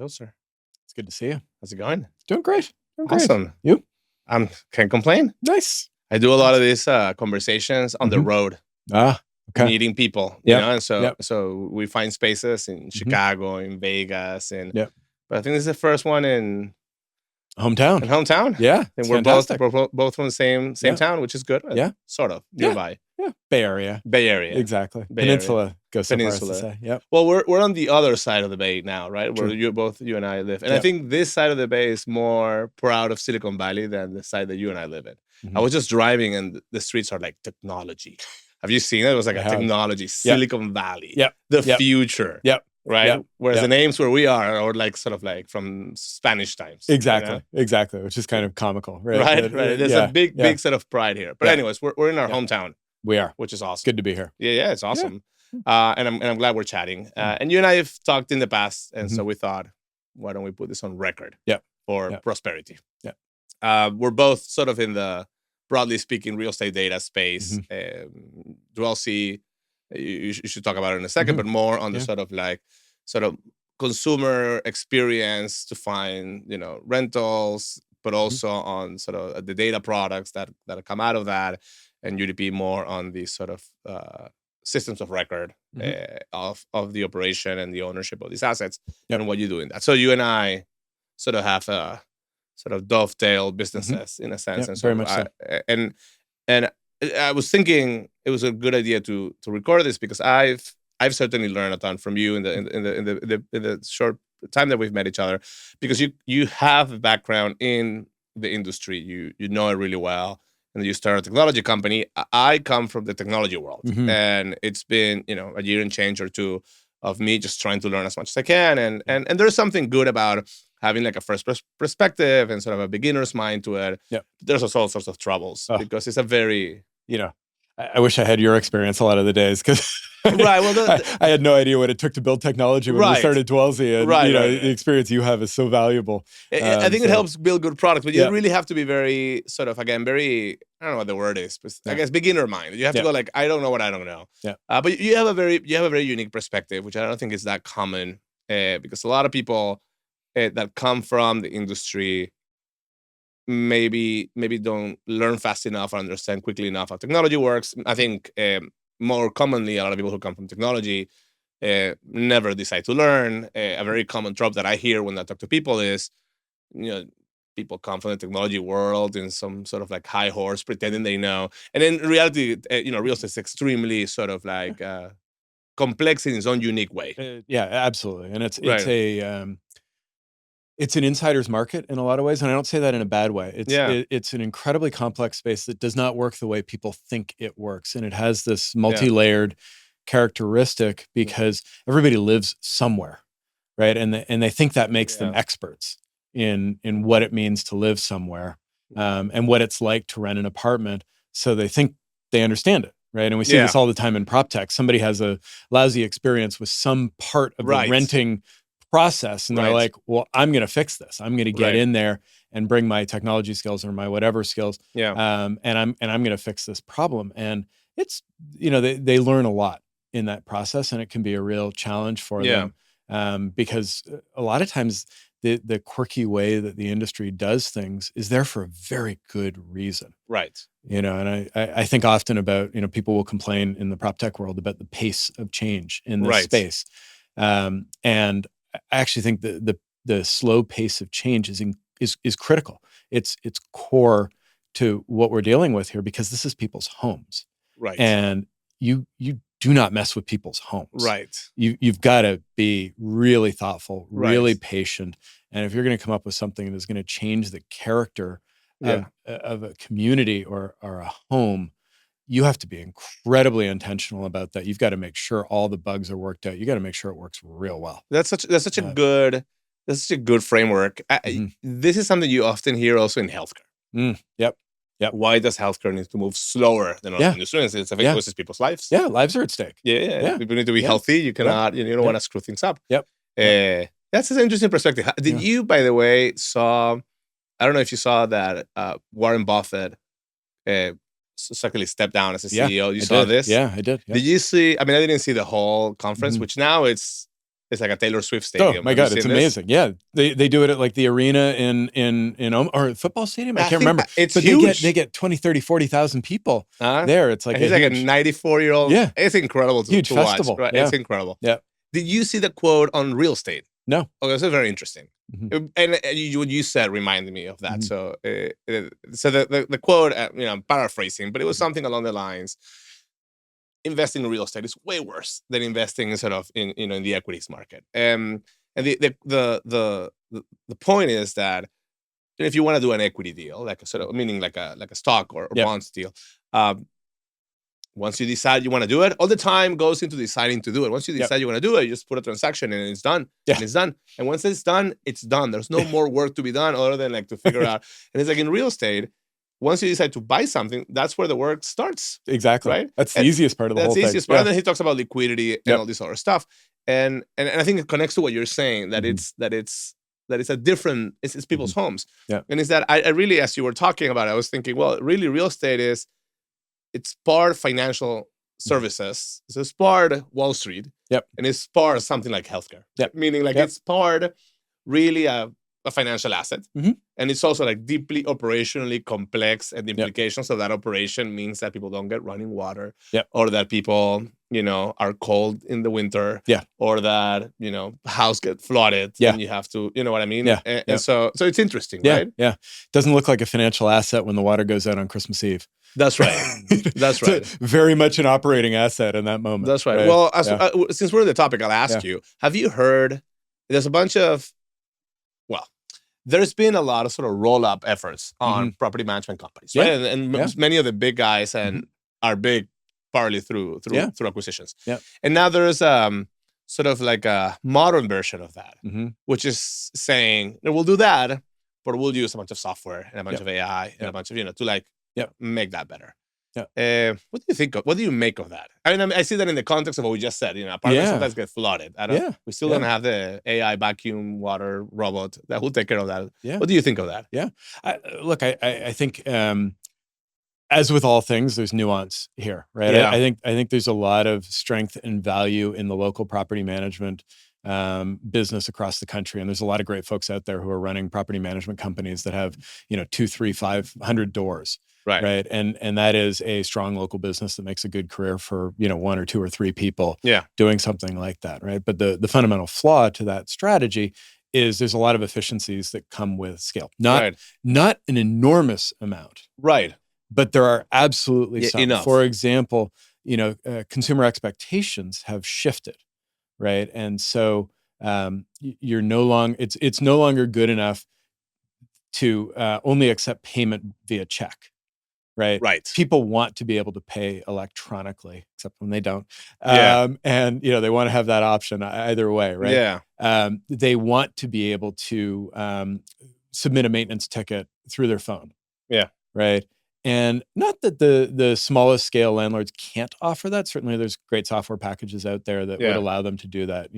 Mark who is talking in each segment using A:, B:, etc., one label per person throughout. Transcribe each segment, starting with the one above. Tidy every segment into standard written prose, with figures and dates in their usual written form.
A: Hello, sir.
B: It's good to see you.
A: How's it going?
B: Doing great.
A: Awesome.
B: You?
A: Can't complain.
B: Nice.
A: I do a lot of these conversations on the road,
B: Okay.
A: meeting people, you know, and so
B: Yep.
A: so we find spaces in Chicago, in Vegas, and
B: Yep.
A: but I think this is the first one in
B: Hometown. Yeah.
A: And we're both from the same town, which is good.
B: Yeah.
A: Sort of nearby.
B: Yeah. Bay Area.
A: Bay
B: Exactly.
A: Area.
B: Peninsula. Go so far as to say. Yep.
A: Well, we're on the other side of the bay now, right?
B: True.
A: Where you and I live. And I think this side of the bay is more proud of Silicon Valley than the side that you and I live in. I was just driving and the streets are like technology. Have you seen it? It was like a technology, Silicon Valley.
B: Yep.
A: The future.
B: Yep.
A: Right?
B: Yep.
A: Whereas the names where we are like sort of like from Spanish times.
B: Exactly.
A: You know?
B: Exactly. Which is kind of comical, right?
A: Right. There's a big set of pride here. But anyways, we're in our hometown.
B: We are.
A: Which is awesome.
B: Good to be here.
A: Yeah, it's awesome. Yeah. And I'm glad we're chatting. And you and I have talked in the past, and so we thought, why don't we put this on record for prosperity?
B: Yeah.
A: We're both sort of in the, broadly speaking, real estate data space. Dwellsy, you should talk about it in a second, but more on the sort of consumer experience to find, rentals, but also on sort of the data products that come out of that. And UDP more on the sort of systems of record of the operation and the ownership of these assets and what you do in that. So you and I sort of have a sort of dovetail businesses in a sense. And so
B: very much so.
A: And I was thinking it was a good idea to record this because I've certainly learned a ton from you in the short time that we've met each other, because you have a background in the industry. You know it really well. And you start a technology company. I come from the technology world, and it's been a year and change or two of me just trying to learn as much as I can. And there's something good about having like a first perspective and sort of a beginner's mind to it. Yeah. There's also all sorts of troubles because it's a very
B: I wish I had your experience a lot of the days because I had no idea what it took to build technology when we started Dwellsy, and the experience you have is so valuable.
A: I think it helps build good products, but you really have to be very sort of, again, very, I don't know what the word is, but I guess beginner mind. You have to go like, I don't know what I don't know. Yeah. But you have a very unique perspective, which I don't think is that common because a lot of people that come from the industry maybe don't learn fast enough or understand quickly enough how technology works. I think more commonly, a lot of people who come from technology never decide to learn. A very common trope that I hear when I talk to people is, people come from the technology world in some sort of like high horse, pretending they know. And in reality, real estate is extremely sort of like complex in its own unique way.
B: Yeah, absolutely. And it's an insider's market in a lot of ways, and I don't say that in a bad way. It's an incredibly complex space that does not work the way people think it works, and it has this multi-layered characteristic because everybody lives somewhere, right? And they think that makes them experts in what it means to live somewhere, and what it's like to rent an apartment. So they think they understand it, right? And we see this all the time in proptech. Somebody has a lousy experience with some part of the renting process, and they're like, well, I'm going to fix this. I'm going to get in there and bring my technology skills or my whatever skills. And I'm going to fix this problem. And it's, they learn a lot in that process, and it can be a real challenge for them. Because a lot of times the quirky way that the industry does things is there for a very good reason.
A: Right.
B: And I think often about, people will complain in the proptech world about the pace of change in this space. And I actually think the slow pace of change is critical. It's core to what we're dealing with here, because this is people's homes.
A: Right.
B: And you do not mess with people's homes.
A: Right.
B: You've got to be really thoughtful, really patient. And if you're going to come up with something that's going to change the character of a community or a home, you have to be incredibly intentional about that. You've got to make sure all the bugs are worked out. You got to make sure it works real well.
A: That's such a good framework. This is something you often hear also in healthcare.
B: Yep.
A: Why does healthcare need to move slower than other industries? It's affecting people's lives.
B: Yeah, lives are at stake.
A: Yeah. People need to be healthy. You cannot. You don't want to screw things up.
B: Yep.
A: That's an interesting perspective. Did you, by the way, I don't know if you saw that Warren Buffett successfully stepped down as a CEO. You saw this?
B: Yeah, I did. Yeah.
A: Did you see? I mean, I didn't see the whole conference, which now it's It's like a Taylor Swift stadium.
B: Oh my God, it's amazing. Yeah, they do it at like the arena in or football stadium. I can't remember.
A: It's
B: but
A: huge.
B: They get 20, 30, 40,000 people there. It's like
A: he's like a 94-year-old.
B: Yeah,
A: it's incredible to
B: huge festival.
A: watch. Right?
B: Yeah.
A: It's incredible.
B: Yeah.
A: Did you see the quote on real estate?
B: No.
A: Okay, so very interesting. Mm-hmm. And what you said reminded me of that. Mm-hmm. So the quote, I'm paraphrasing, but it was something along the lines: investing in real estate is way worse than investing sort of in the equities market. And the point is that if you want to do an equity deal, like a sort of meaning like a stock or bonds deal, once you decide you want to do it, all the time goes into deciding to do it. Once you decide you want to do it, you just put a transaction and it's done. Yeah. And it's done. And once it's done, it's done. There's no more work to be done other than like to figure out. And it's like in real estate, once you decide to buy something, that's where the work starts.
B: Exactly.
A: Right?
B: That's the easiest part of the whole thing. That's the easiest
A: part. And then he talks about liquidity and all this other stuff. And I think it connects to what you're saying, that it's a different, it's people's homes.
B: Yeah.
A: And it's that I really, as you were talking about it, I was thinking, well, really real estate it's part financial services. So it's part Wall Street.
B: Yep.
A: And it's part something like healthcare.
B: Yep.
A: Meaning like it's part really a financial asset.
B: Mm-hmm.
A: And it's also like deeply operationally complex, and the implications of that operation means that people don't get running water, or that people, are cold in the winter, or that, house get flooded and you have to, you know what I mean?
B: Yeah.
A: And so it's interesting, right?
B: Yeah. Doesn't look like a financial asset when the water goes out on Christmas Eve.
A: That's right. That's right.
B: Very much an operating asset in that moment.
A: That's right. Well, since we're on the topic, I'll ask you, have you heard, there's a bunch of, there's been a lot of sort of roll-up efforts on property management companies, right? And many of the big guys are big partly through acquisitions. Yeah. And now there's sort of like a modern version of that, which is saying, we'll do that, but we'll use a bunch of software and a bunch of AI and a bunch of, to like make that better. Yeah. What do you think what do you make of that? I mean, I see that in the context of what we just said. Apartments sometimes get flooded. We still don't have the AI vacuum water robot that will take care of that. Yeah. What do you think of that?
B: Yeah. I think as with all things, there's nuance here, right? Yeah. I think there's a lot of strength and value in the local property management business across the country. And there's a lot of great folks out there who are running property management companies that have, 2, 3, 500 doors. Right. And that is a strong local business that makes a good career for, 1 or 2 or 3 people doing something like that. Right. But the fundamental flaw to that strategy is there's a lot of efficiencies that come with scale. Not an enormous amount.
A: Right.
B: But there are absolutely some.
A: Enough.
B: For example, consumer expectations have shifted. Right. And so you're no longer, it's no longer good enough to only accept payment via check. Right. People want to be able to pay electronically, except when they don't. And, they want to have that option either way. Right.
A: Yeah.
B: They want to be able to submit a maintenance ticket through their phone. Yeah. Right. And not that the smallest scale landlords can't offer that. Certainly there's great software packages out there that would allow them to do that,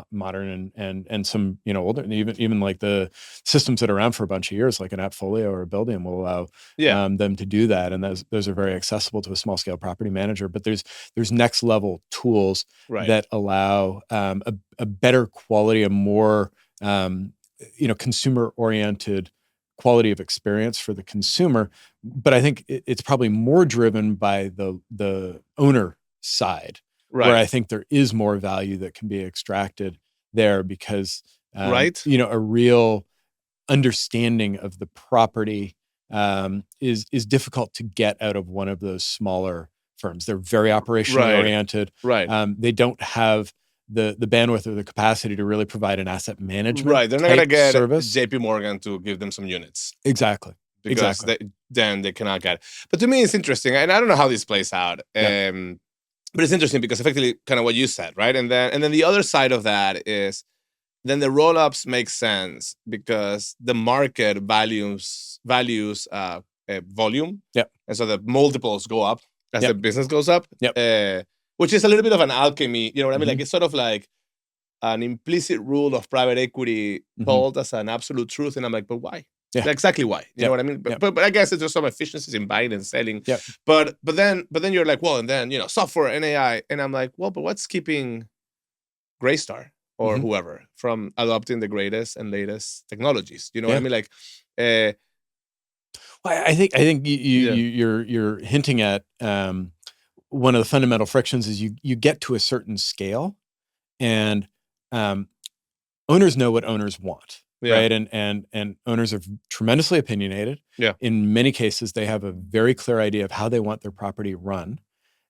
B: modern and some, older, even like the systems that are around for a bunch of years, like an AppFolio or a Buildium will allow them to do that. And those are very accessible to a small scale property manager. But there's next level tools that allow a better quality, a more, consumer oriented quality of experience for the consumer. But I think it's probably more driven by the owner side, where I think there is more value that can be extracted there because, a real understanding of the property is difficult to get out of one of those smaller firms. They're very operationally oriented. Right. They don't have the bandwidth or the capacity to really provide an asset management.
A: Right. They're not going to get JP Morgan to give them some units.
B: Exactly.
A: Because then they cannot get it. But to me, it's interesting. And I don't know how this plays out. But it's interesting because effectively kind of what you said, right? And then the other side of that is then the roll-ups make sense because the market values volume.
B: Yeah.
A: And so the multiples go up as the business goes up.
B: Yeah.
A: Which is a little bit of an alchemy, you know what I mean? Like it's sort of like an implicit rule of private equity told as an absolute truth. And I'm like, but why? Yeah. Exactly why? You know what I mean? But I guess there's some efficiencies in buying and selling. Yeah. But then you're like, well, and then, software and AI. And I'm like, well, but what's keeping Greystar or whoever from adopting the greatest and latest technologies. You know what I mean? Like,
B: well, I think you're hinting at one of the fundamental frictions is you get to a certain scale, and owners know what owners want. Right. And owners are tremendously opinionated.
A: Yeah.
B: In many cases, they have a very clear idea of how they want their property run.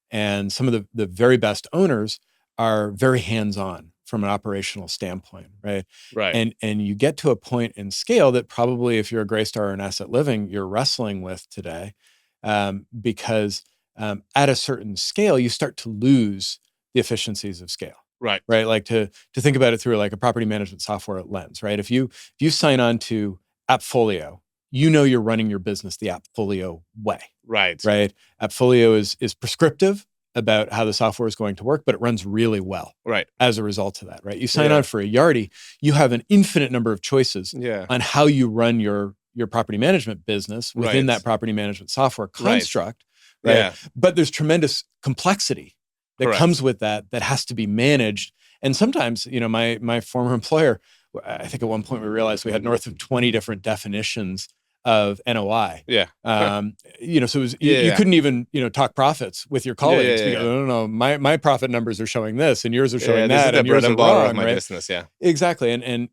B: And some of the very best owners are very hands-on from an operational standpoint. Right.
A: Right.
B: And you get to a point in scale that probably if you're a Greystar or an Asset Living, you're wrestling with today, because at a certain scale, you start to lose the efficiencies of scale.
A: Right.
B: Right. Like to think about it through like a property management software lens, right? If you sign on to Appfolio, you're running your business the Appfolio way.
A: Right.
B: Right. Appfolio is prescriptive about how the software is going to work, but it runs really well.
A: Right.
B: As a result of that, right? You sign on for a Yardi, you have an infinite number of choices on how you run your property management business within that property management software construct. Right.
A: Yeah.
B: But there's tremendous complexity that comes with that has to be managed. And sometimes, my former employer, I think at one point we realized we had north of 20 different definitions of NOI.
A: Yeah.
B: So it was, you couldn't even, talk profits with your colleagues. Because, no, my profit numbers are showing this and yours are showing that.
A: This is the bread and butter of my
B: right?
A: business. Yeah.
B: Exactly. And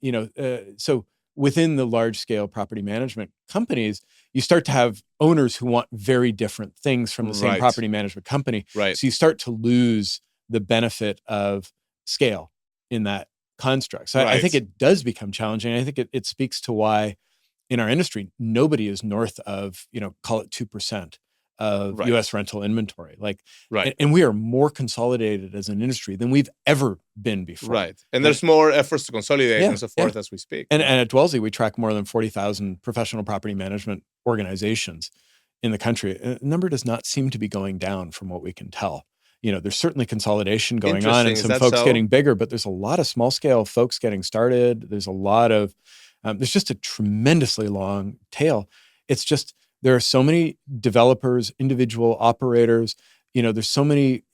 B: so within the large scale property management companies, you start to have owners who want very different things from the same property management company.
A: Right.
B: So you start to lose the benefit of scale in that construct. So I think it does become challenging. I think it speaks to why in our industry, nobody is north of, call it 2% of U.S. rental inventory. And we are more consolidated as an industry than we've ever been before.
A: Right. And there's more efforts to consolidate and so forth as we speak.
B: And at Dwellsy, we track more than 40,000 professional property management organizations in the country. The number does not seem to be going down from what we can tell. There's certainly consolidation going on and some folks getting bigger, but there's a lot of small scale folks getting started. There's a lot of, there's just a tremendously long tail. It's just, there are so many developers, individual operators, there's so many,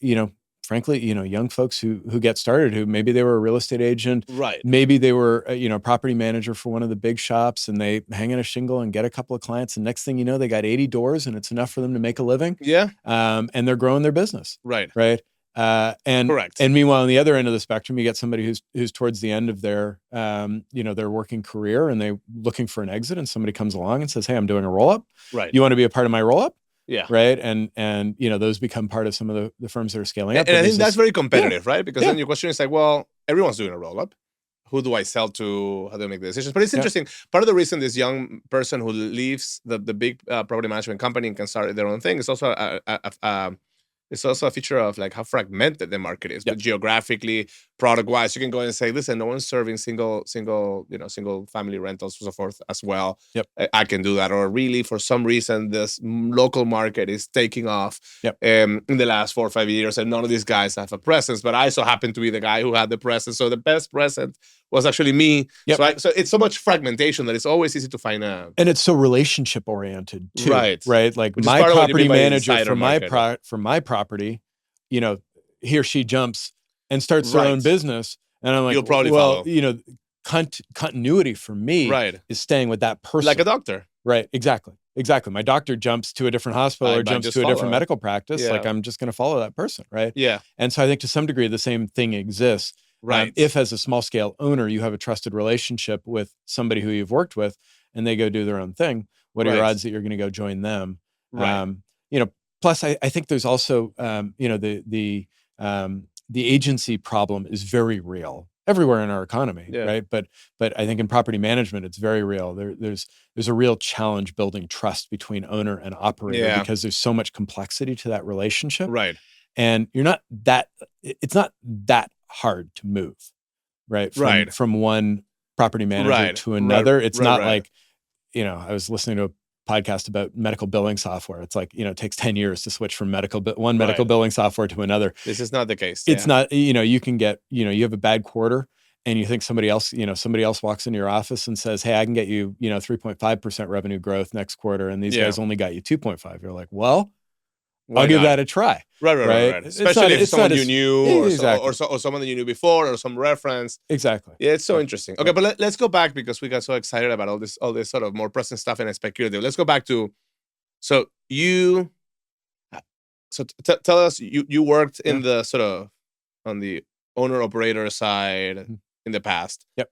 B: frankly, young folks who get started, who maybe they were a real estate agent.
A: Right.
B: Maybe they were, a property manager for one of the big shops and they hang in a shingle and get a couple of clients. And next thing you know, they got 80 doors and it's enough for them to make a living.
A: Yeah.
B: And they're growing their business.
A: Right.
B: Right. And meanwhile, on the other end of the spectrum, you get somebody who's towards the end of their, their working career and they're looking for an exit and somebody comes along and says, hey, I'm doing a roll-up.
A: Right.
B: You want to be a part of my roll-up?
A: Yeah.
B: Right. And those become part of some of the firms that are scaling up.
A: And I think that's very competitive, right? Because then your question is like, well, everyone's doing a roll-up. Who do I sell to? How do I make the decisions? But it's interesting. Part of the reason this young person who leaves the big property management company and can start their own thing is also it's also a feature of like how fragmented the market is, but geographically, product-wise, you can go and say, listen, no one's serving single family rentals and so forth as well.
B: Yep.
A: I can do that. Or really, for some reason, this local market is taking off in the last 4 or 5 years, and none of these guys have a presence. But I so happen to be the guy who had the presence. So the best present was actually me.
B: Yep.
A: So it's so much fragmentation that it's always easy to find a...
B: And it's so relationship oriented too.
A: Right.
B: Like my property manager for my property, he or she jumps and starts their own business. And I'm like,
A: you'll probably follow.
B: Continuity for me is staying with that person.
A: Like a doctor.
B: Right. Exactly. My doctor jumps to a different hospital or jumps to a different medical practice.
A: Yeah.
B: Like I'm just going to follow that person. Right.
A: Yeah.
B: And so I think to some degree, the same thing exists.
A: Right.
B: If as a small scale owner, you have a trusted relationship with somebody who you've worked with and they go do their own thing, what are your odds that you're going to go join them?
A: Right.
B: Plus I think there's also, the agency problem is very real everywhere in our economy. Right. But I think in property management, it's very real. There's a real challenge building trust between owner and operator because there's so much complexity to that relationship.
A: Right.
B: And it's not that hard to move, right? From one property manager to another. It's not like, I was listening to a podcast about medical billing software. It's like, it takes 10 years to switch from medical billing software to another.
A: This is not the case.
B: It's not, you can get, you have a bad quarter and you think somebody else walks into your office and says, hey, I can get you, 3.5% revenue growth next quarter. And these guys only got you 2.5. You're like, well, I'll give that a try.
A: Right. Especially if it's someone you knew or someone that you knew before or some reference.
B: Exactly.
A: Yeah, it's so interesting. Okay, but let's go back because we got so excited about all this sort of more present stuff and speculative. Let's go back to, tell us, you worked in the sort of on the owner operator side in the past.
B: Yep.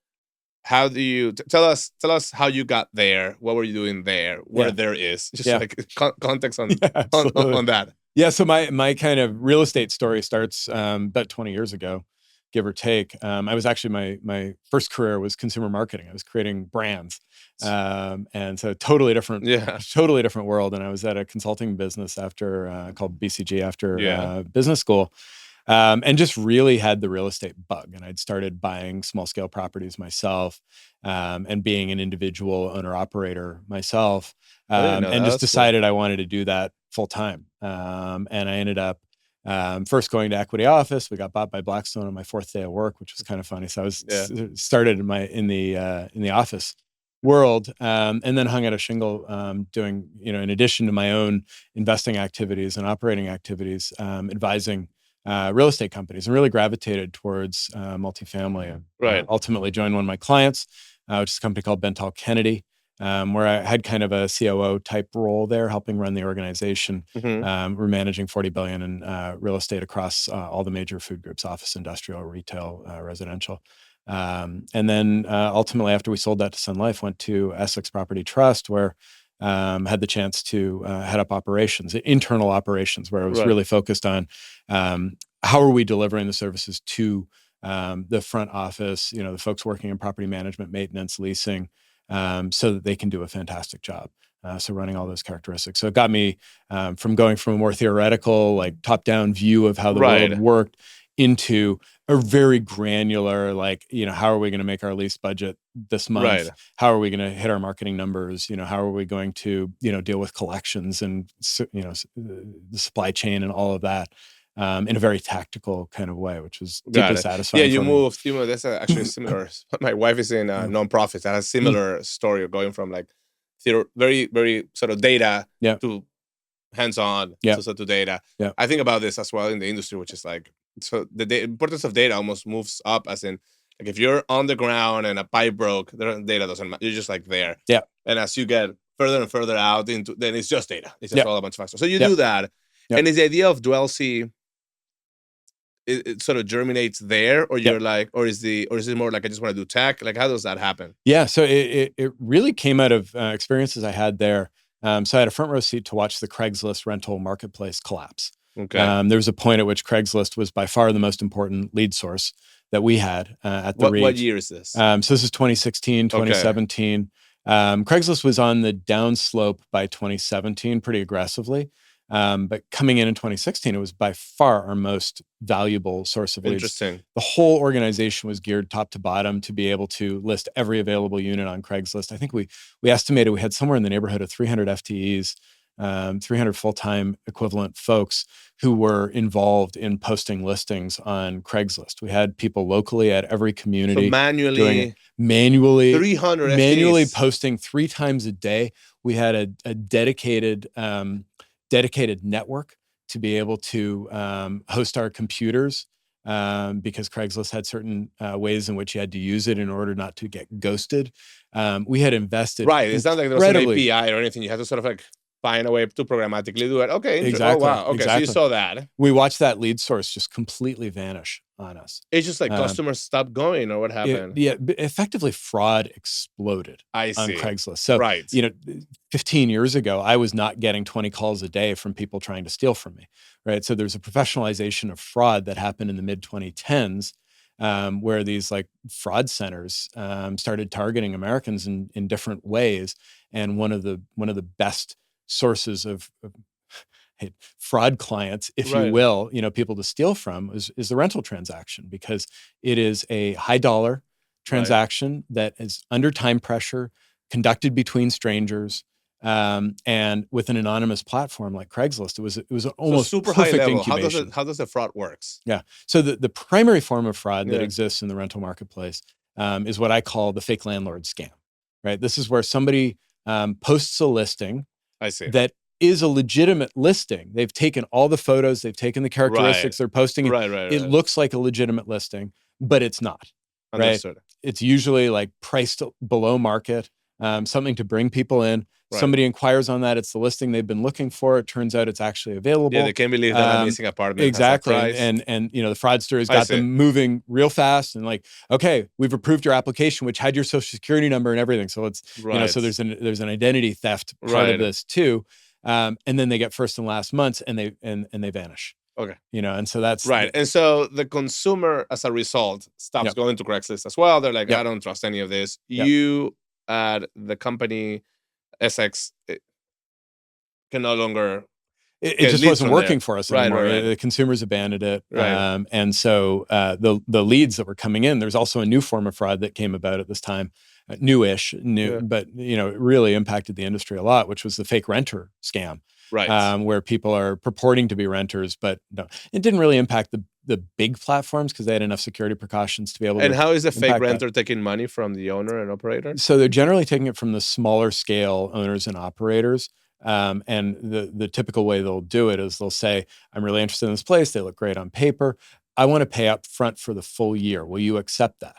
A: How do you tell us how you got there? What were you doing there? Where there is just like context on that.
B: Yeah. So my kind of real estate story starts about 20 years ago, give or take. I was actually my first career was consumer marketing. I was creating brands, and so totally different world. And I was at a consulting business called BCG after business school. And just really had the real estate bug. And I'd started buying small scale properties myself, and being an individual owner operator myself, and just decided I wanted to do that full time. And I ended up first going to equity office. We got bought by Blackstone on my fourth day of work, which was kind of funny. So I was started in the office world, and then hung out a shingle, doing, in addition to my own investing activities and operating activities, advising real estate companies, and really gravitated towards multifamily. And ultimately joined one of my clients, which is a company called Benthall Kennedy, where I had kind of a COO type role there, helping run the organization. We're managing $40 billion in real estate across all the major food groups: office, industrial, retail, residential. And then ultimately, after we sold that to Sun Life, went to Essex Property Trust, where had the chance to head up operations, internal operations, where I was really focused on how are we delivering the services to the front office, the folks working in property management, maintenance, leasing, so that they can do a fantastic job. So running all those characteristics. So it got me from going from a more theoretical, like top-down view of how the world worked into a very granular, like, how are we going to make our lease budget this month? How are we going to hit our marketing numbers? How are we going to, deal with collections and, the supply chain and all of that, in a very tactical kind of way, which was deeply satisfying.
A: Yeah, you moved. That's actually similar. My wife is in nonprofits. That has a similar story of going from like very, very sort of data to hands-on to data. I think about this as well in the industry, which is like, so the importance of data almost moves up, as in, like, if you're on the ground and a pipe broke, the data doesn't matter. You're just like there. And as you get further and further out into, then it's just data. It's just all a bunch faster. So you do that. And is the idea of Dwellsy, it sort of germinates there, or you're like, or is it more like I just want to do tech? Like, how does that happen?
B: Yeah, so it really came out of experiences I had there. So I had a front row seat to watch the Craigslist rental marketplace collapse.
A: Okay.
B: There was a point at which Craigslist was by far the most important lead source that we had at the REIT.
A: What year is this?
B: So this is 2016, 2017. Craigslist was on the downslope by 2017 pretty aggressively. But coming in 2016, it was by far our most valuable source of leads.
A: Interesting.
B: The whole organization was geared top to bottom to be able to list every available unit on Craigslist. I think we estimated we had somewhere in the neighborhood of 300 FTEs, 300 full-time equivalent folks who were involved in posting listings on Craigslist. We had people locally at every community
A: manually
B: 300 manually
A: FTEs.
B: Posting 3 times a day. We had a dedicated network to be able to host our computers, because Craigslist had certain ways in which you had to use it in order not to get ghosted. We had invested.
A: It's not like there was an API or anything. You had to sort of like find a way to programmatically do it. Okay.
B: Exactly.
A: Oh, wow. Okay.
B: Exactly.
A: So you saw that.
B: We watched that lead source just completely vanish on us.
A: It's just like customers stopped going, or what happened?
B: Effectively fraud exploded on Craigslist. So, 15 years ago, I was not getting 20 calls a day from people trying to steal from me, right? So there's a professionalization of fraud that happened in the mid 2010s, where these like fraud centers started targeting Americans in different ways. And one of the best sources of fraud clients, if you will, people to steal from is the rental transaction, because it is a high dollar transaction that is under time pressure, conducted between strangers, and with an anonymous platform like Craigslist. It was almost
A: super
B: perfect
A: high level.
B: incubation.
A: How does the fraud works?
B: Yeah. So the primary form of fraud that exists in the rental marketplace is what I call the fake landlord scam, right? This is where somebody posts a listing
A: I see.
B: that is a legitimate listing. They've taken all the photos, they've taken the characteristics, they're posting it. It looks like a legitimate listing, but it's not.
A: Understood.
B: Right? It's usually like priced below market, something to bring people in. Right. Somebody inquires on that. It's the listing they've been looking for. It turns out it's actually available.
A: Yeah, they can't believe that amazing apartment.
B: Exactly.
A: Has that price.
B: And the fraudster has got them moving real fast and like, okay, we've approved your application, which had your social security number and everything. So it's so there's an identity theft part of this too. And then they get first and last months and they vanish.
A: Okay.
B: And so that's
A: right. And so the consumer, as a result, stops going to Craigslist as well. They're like, I don't trust any of this. You at the company SX can no longer.
B: It just wasn't working for us anymore.
A: Right.
B: The consumers abandoned it. Right. And so the leads that were coming in, there's also a new form of fraud that came about at this time, but it really impacted the industry a lot, which was the fake renter scam.
A: Right.
B: Where people are purporting to be renters, but no, it didn't really impact the big platforms because they had enough security precautions to be able to.
A: And how is the fake renter taking money from the owner and operator?
B: So they're generally taking it from the smaller scale owners and operators. And the typical way they'll do it is they'll say, I'm really interested in this place. They look great on paper. I want to pay up front for the full year. Will you accept that?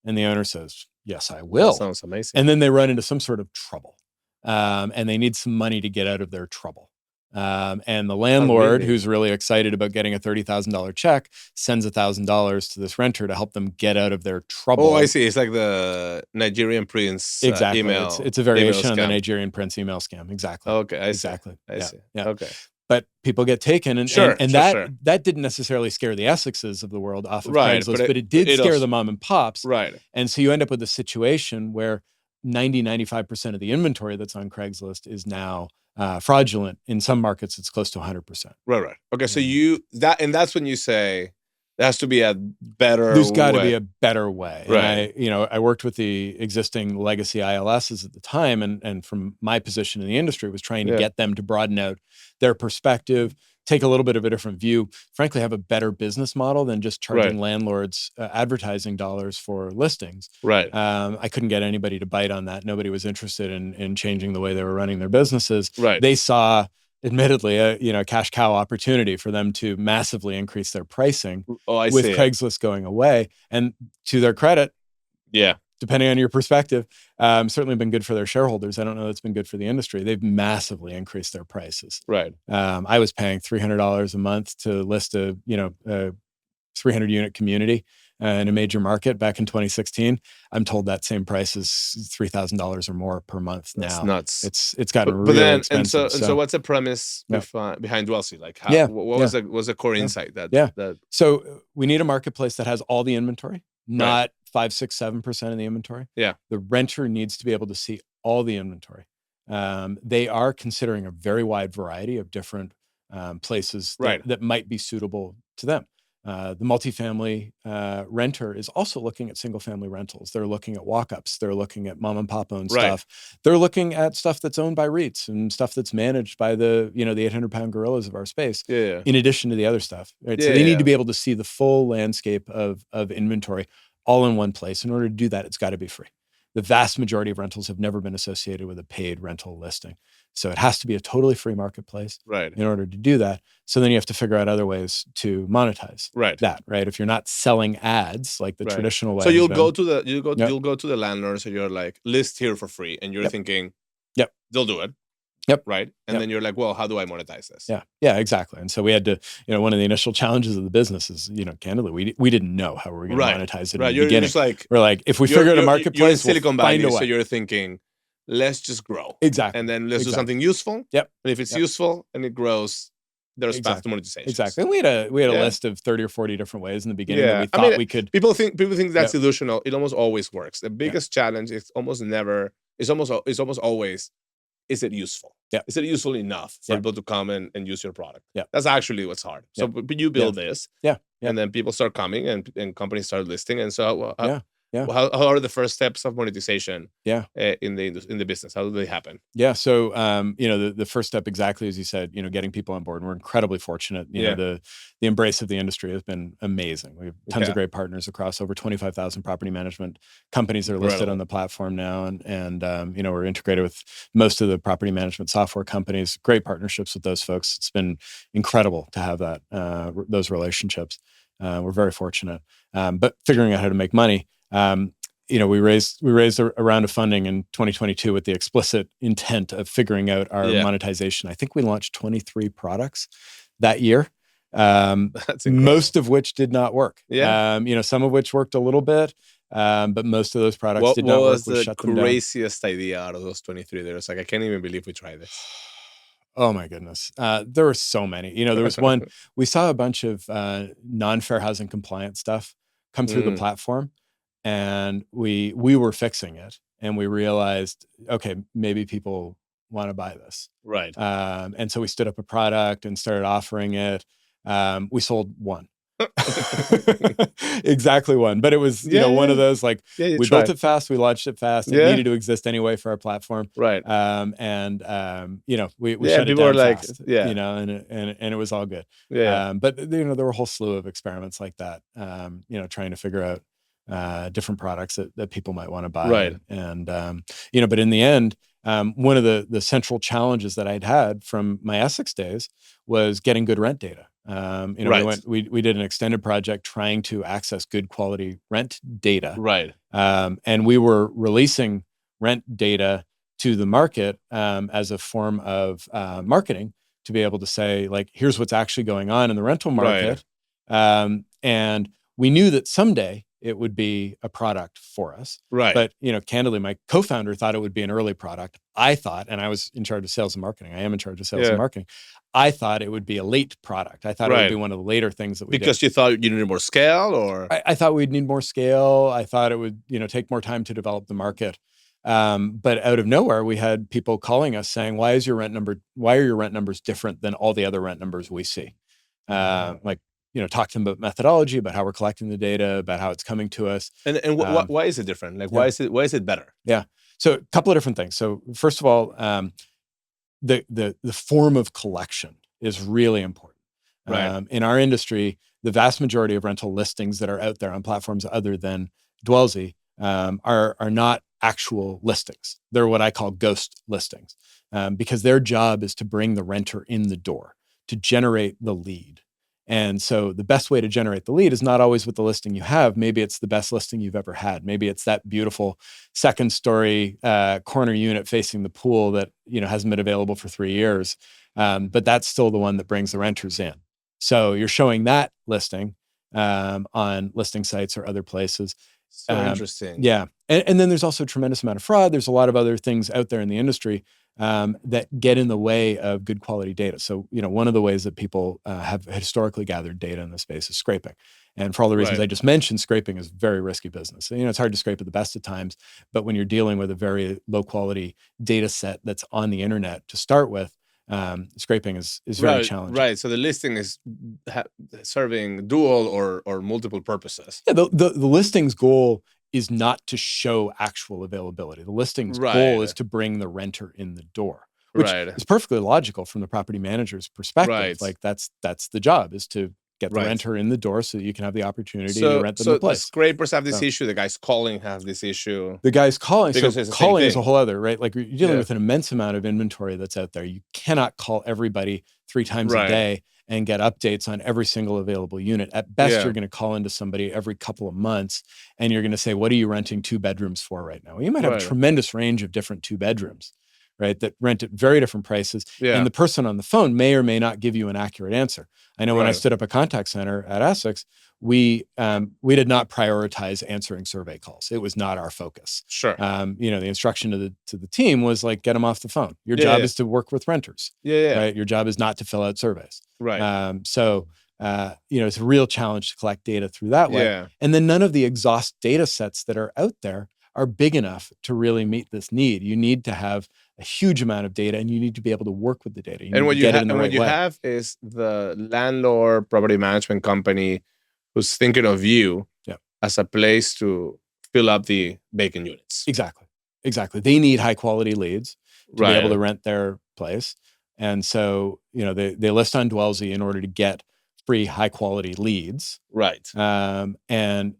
B: And the owner says, yes, I will.
A: That sounds amazing.
B: And then they run into some sort of trouble. And they need some money to get out of their trouble. And the landlord, who's really excited about getting a $30,000 check, sends $1,000 to this renter to help them get out of their trouble.
A: Oh, I see. It's like the Nigerian prince email.
B: It's a variation on the Nigerian prince email scam. Exactly.
A: Okay, I
B: see.
A: I see.
B: Yeah.
A: Okay.
B: But people get taken, and that didn't necessarily scare the Essexes of the world off of Craigslist, but it did scare the mom and pops.
A: Right.
B: And so you end up with a situation where 95% of the inventory that's on Craigslist is now fraudulent. In some markets, it's close to 100%.
A: Right. Okay, so that's when you say there has to be a better.
B: There's got to be a better way.
A: Right.
B: And I worked with the existing legacy ILSs at the time, and from my position in the industry was trying to get them to broaden out their perspective, take a little bit of a different view, frankly, have a better business model than just charging landlords advertising dollars for listings.
A: Right.
B: I couldn't get anybody to bite on that. Nobody was interested in changing the way they were running their businesses.
A: Right.
B: They saw, admittedly, a cash cow opportunity for them to massively increase their pricing with Craigslist going away. And to their credit, depending on your perspective, certainly been good for their shareholders. I don't know that's been good for the industry. They've massively increased their prices.
A: Right.
B: I was paying $300 a month to list a 300 unit community in a major market back in 2016. I'm told that same price is $3,000 or more per month now.
A: That's nuts.
B: It's gotten really expensive.
A: And so what's the premise behind Dwellsy? Like, what was the core insight that?
B: So we need a marketplace that has all the inventory, not 5, 6, 7% of the inventory.
A: Yeah.
B: The renter needs to be able to see all the inventory. They are considering a very wide variety of different places that might be suitable to them. The multifamily renter is also looking at single family rentals. They're looking at walk-ups. They're looking at mom and pop owned stuff. They're looking at stuff that's owned by REITs and stuff that's managed by the 800-pound gorillas of our space.
A: Yeah.
B: In addition to the other stuff. Right? So they need to be able to see the full landscape of inventory all in one place. In order to do that, it's got to be free. The vast majority of rentals have never been associated with a paid rental listing. So it has to be a totally free marketplace in order to do that. So then you have to figure out other ways to monetize that, right? If you're not selling ads like the traditional way.
A: So you'll go to the landlords and you're like, list here for free. And you're thinking, they'll do it.
B: Yep.
A: Right. And then you're like, well, how do I monetize this?
B: Yeah, exactly. And so we had to, one of the initial challenges of the business is, candidly, we didn't know how we were going to monetize it in the beginning.
A: Just like,
B: we're like, if we figure out a marketplace,
A: you're in Silicon Valley,
B: we'll find a way.
A: So you're thinking, let's just grow.
B: Exactly.
A: And then let's do something useful.
B: Yep.
A: And if it's useful and it grows, there's path to monetization.
B: Exactly. And we had a list of 30 or 40 different ways in the beginning that we thought we could.
A: People think that's delusional. It almost always works. The biggest challenge is almost always, is it useful?
B: Yeah.
A: Is it useful enough for people to come and use your product?
B: Yeah.
A: That's actually what's hard. So but you build this.
B: Yeah.
A: And then people start coming and companies start listing. And so
B: Yeah.
A: How are the first steps of monetization?
B: Yeah.
A: In the business, how do they happen?
B: Yeah. So, the first step, exactly as you said, getting people on board. And we're incredibly fortunate. The embrace of the industry has been amazing. We have tons of great partners across over 25,000 property management companies that are listed on the platform now. And we're integrated with most of the property management software companies, great partnerships with those folks. It's been incredible to have those relationships. We're very fortunate. But figuring out how to make money, we raised a round of funding in 2022 with the explicit intent of figuring out our monetization. I think we launched 23 products that year, most of which did not work. Some of which worked a little bit, but most of those products did not work.
A: What was the craziest idea out of those 23? There was I can't even believe we tried this.
B: Oh my goodness. There were so many. There was one, we saw a bunch of non-fair housing compliant stuff come through the platform, and we were fixing it, and we realized, okay, maybe people want to buy this.
A: Right.
B: And so we stood up a product and started offering it. We sold one. Exactly one, but it was one of those we built it fast, we launched it fast. It needed to exist anyway for our platform,
A: right?
B: We shut it down fast, and it was all good. But there were a whole slew of experiments like that, trying to figure out different products that people might want to buy,
A: right?
B: But in the end, one of the central challenges that I'd had from my Essex days was getting good rent data. We did an extended project trying to access good quality rent data.
A: Right.
B: And we were releasing rent data to the market as a form of marketing to be able to say, here's what's actually going on in the rental market. Right. And we knew that someday it would be a product for us.
A: Right.
B: But, candidly, my co-founder thought it would be an early product. I thought, and I was in charge of sales and marketing. I am in charge of sales and marketing. I thought it would be a late product. I thought it would be one of the later things that we did.
A: Because you thought you needed more scale, or?
B: I thought we'd need more scale. I thought it would, take more time to develop the market. But out of nowhere, we had people calling us saying, why are your rent numbers different than all the other rent numbers we see? Talk to them about methodology, about how we're collecting the data, about how it's coming to us.
A: And why is it different? Why is it better?
B: Yeah. So a couple of different things. So first of all, the form of collection is really important.
A: Right.
B: In our industry, the vast majority of rental listings that are out there on platforms other than Dwellsy are not actual listings. They're what I call ghost listings, because their job is to bring the renter in the door, to generate the lead. And so the best way to generate the lead is not always with the listing you have. Maybe it's the best listing you've ever had. Maybe it's that beautiful second story corner unit facing the pool that hasn't been available for 3 years. But that's still the one that brings the renters in. So you're showing that listing on listing sites or other places.
A: So interesting.
B: Yeah. And then there's also a tremendous amount of fraud. There's a lot of other things out there in the industry that get in the way of good quality data. So, one of the ways that people have historically gathered data in the space is scraping. And for all the reasons I just mentioned, scraping is very risky business. So, it's hard to scrape at the best of times, but when you're dealing with a very low quality data set that's on the internet to start with, scraping is very challenging.
A: Right. So the listing is serving dual or multiple purposes.
B: Yeah. The listing's goal is not to show actual availability. The listing's goal is to bring the renter in the door, which is perfectly logical from the property manager's perspective.
A: Right.
B: That's the job, is to get the renter in the door so that you can have the opportunity to rent them the place.
A: So the scrapers have this issue. The guys calling have this issue.
B: The guys calling. So calling is a whole other, right? You're dealing with an immense amount of inventory that's out there. You cannot call everybody 3 times a day and get updates on every single available unit. At best, you're going to call into somebody every couple of months, and you're going to say, what are you renting 2 bedrooms for right now? Well, you might have a tremendous range of different 2 bedrooms, right, that rent at very different prices. Yeah. And the person on the phone may or may not give you an accurate answer. I know when I stood up a contact center at Essex, we did not prioritize answering survey calls. It was not our focus.
A: Sure.
B: The instruction to the team was get them off the phone. Your job is to work with renters. Right. Your job is not to fill out surveys.
A: Right.
B: So it's a real challenge to collect data through that way. Yeah. And then none of the exhaust data sets that are out there are big enough to really meet this need. You need to have a huge amount of data, and you need to be able to work with the data.
A: What you have is the landlord property management company who's thinking of you as a place to fill up the vacant units.
B: Exactly. They need high quality leads to be able to rent their place. And so, they list on Dwellsy in order to get free high quality leads.
A: Right.
B: And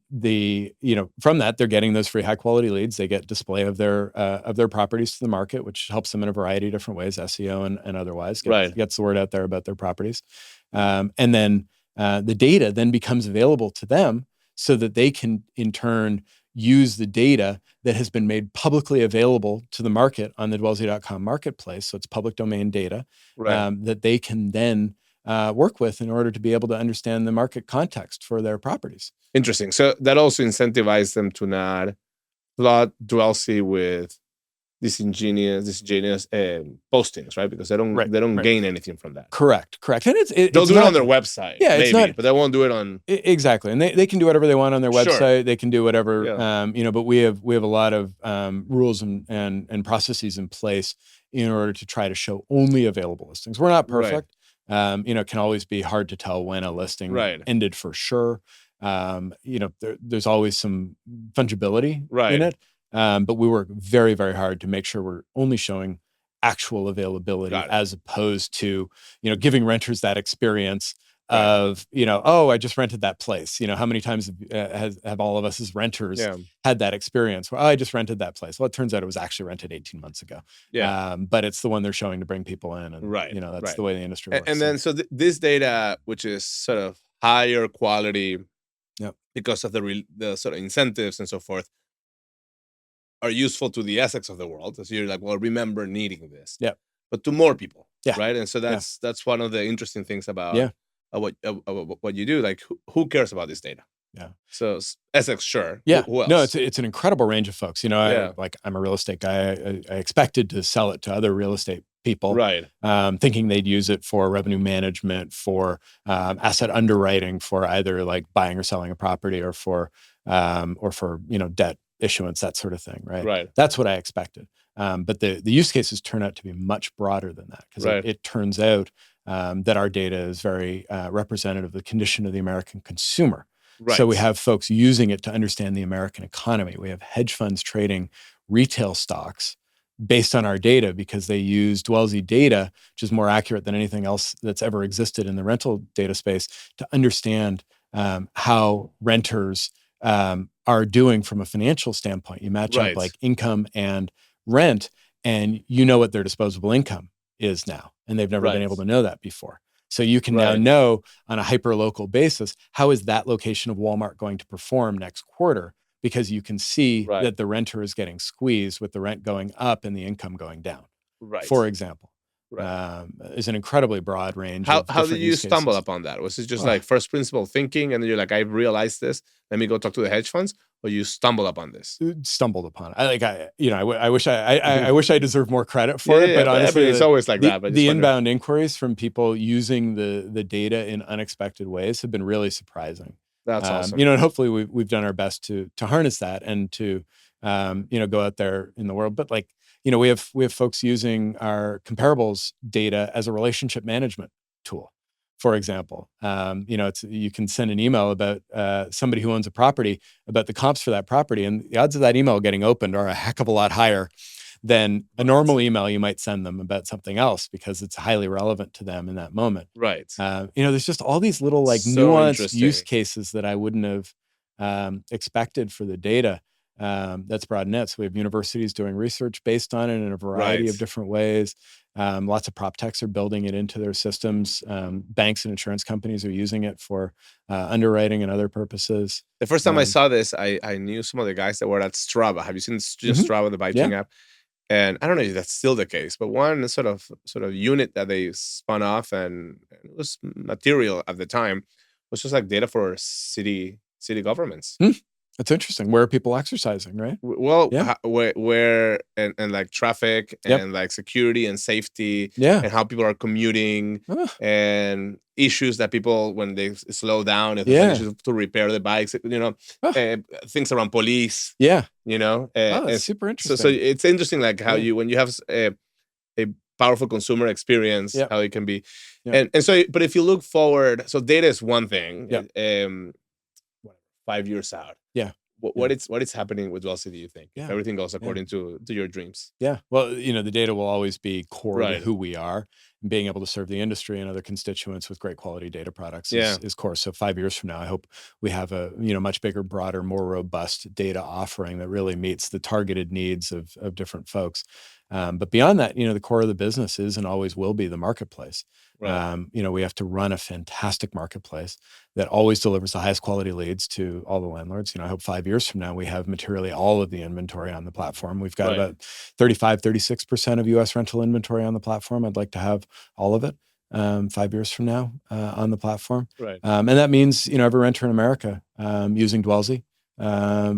B: from that, they're getting those free high quality leads. They get display of their properties to the market, which helps them in a variety of different ways, SEO and otherwise. Gets the word out there about their properties. And then the data then becomes available to them so that they can in turn use the data that has been made publicly available to the market on the Dwellsy.com marketplace. So it's public domain data that they can then work with in order to be able to understand the market context for their properties.
A: Interesting. So that also incentivizes them to not flood Dwellsy with disingenuous postings, right? Because they don't gain anything from that.
B: Correct. And
A: they'll do it on their website, but they won't do it on
B: exactly. And they can do whatever they want on their website. They can do whatever, but we have a lot of rules and processes in place in order to try to show only available listings. We're not perfect. It can always be hard to tell when a listing ended for sure. There's always some fungibility in it. But we work very, very hard to make sure we're only showing actual availability as opposed to, giving renters that experience of, I just rented that place. How many times have all of us as renters had that experience where, I just rented that place. Well, it turns out it was actually rented 18 months ago. But it's the one they're showing to bring people in. And, that's the way the industry works.
A: And then, so this data, which is sort of higher quality because of the sort of incentives and so forth, are useful to the Essex of the world. So you're like, well, remember needing this. But to more people. Right. And so that's one of the interesting things about what you do. Like, who cares about this data? So Essex, sure. Who else?
B: No, it's an incredible range of folks. I'm a real estate guy. I expected to sell it to other real estate people, thinking they'd use it for revenue management, for asset underwriting, for either like buying or selling a property, or for debt issuance, that sort of thing, right? That's what I expected. But the use cases turn out to be much broader than that, because it turns out that our data is very representative of the condition of the American consumer. So we have folks using it to understand the American economy. We have hedge funds trading retail stocks based on our data because they use Dwellsy data, which is more accurate than anything else that's ever existed in the rental data space, to understand how renters are doing from a financial standpoint. You match up like income and rent, and what their disposable income is now. And they've never been able to know that before. So you can now know on a hyper-local basis, how is that location of Walmart going to perform next quarter? Because you can see that the renter is getting squeezed with the rent going up and the income going down, for example. Is an incredibly broad range.
A: How did you stumble upon that? Was it just like first principle thinking, and then you're like, I realized this, let me go talk to the hedge funds, or you stumbled upon this?
B: Stumbled upon it. I wish I deserved more credit for it, but honestly,
A: it's always like that. But
B: the inbound inquiries from people using the data in unexpected ways have been really surprising.
A: That's awesome.
B: And hopefully we've done our best to harness that and to go out there in the world. But we have folks using our comparables data as a relationship management tool. For example, you can send an email about somebody who owns a property, about the comps for that property, and the odds of that email getting opened are a heck of a lot higher than a normal email you might send them about something else, because it's highly relevant to them in that moment. There's just all these little nuanced use cases that I wouldn't have expected for the data. That's broad net. So we have universities doing research based on it in a variety of different ways. Lots of proptechs are building it into their systems. Banks and insurance companies are using it for underwriting and other purposes.
A: The first time I saw this, I knew some of the guys that were at Strava. Have you seen Strava, the biking app? And I don't know if that's still the case, but one sort of unit that they spun off, and it was material at the time, was just like data for city governments.
B: That's interesting. Where are people exercising, right?
A: Well, where and like traffic and like security and safety, and how people are commuting, and issues that people, when they slow down, if there's issues to repair the bikes, things around police.
B: It's super interesting.
A: So it's interesting, like how when you have a powerful consumer experience, how it can be, and so. But if you look forward, so data is one thing. 5 years out. what is happening with Dwellsy, do you think? If everything goes according to your dreams.
B: Yeah. Well, the data will always be core to
A: Right.
B: who we are, and being able to serve the industry and other constituents with great quality data products is core. So 5 years from now, I hope we have a much bigger, broader, more robust data offering that really meets the targeted needs of different folks. But beyond that, the core of the business is and always will be the marketplace. Right. We have to run a fantastic marketplace that always delivers the highest quality leads to all the landlords. I hope 5 years from now, we have materially all of the inventory on the platform. We've got about 35, 36% of US rental inventory on the platform. I'd like to have all of it 5 years from now on the platform.
A: Right.
B: And that means, every renter in America using Dwellsy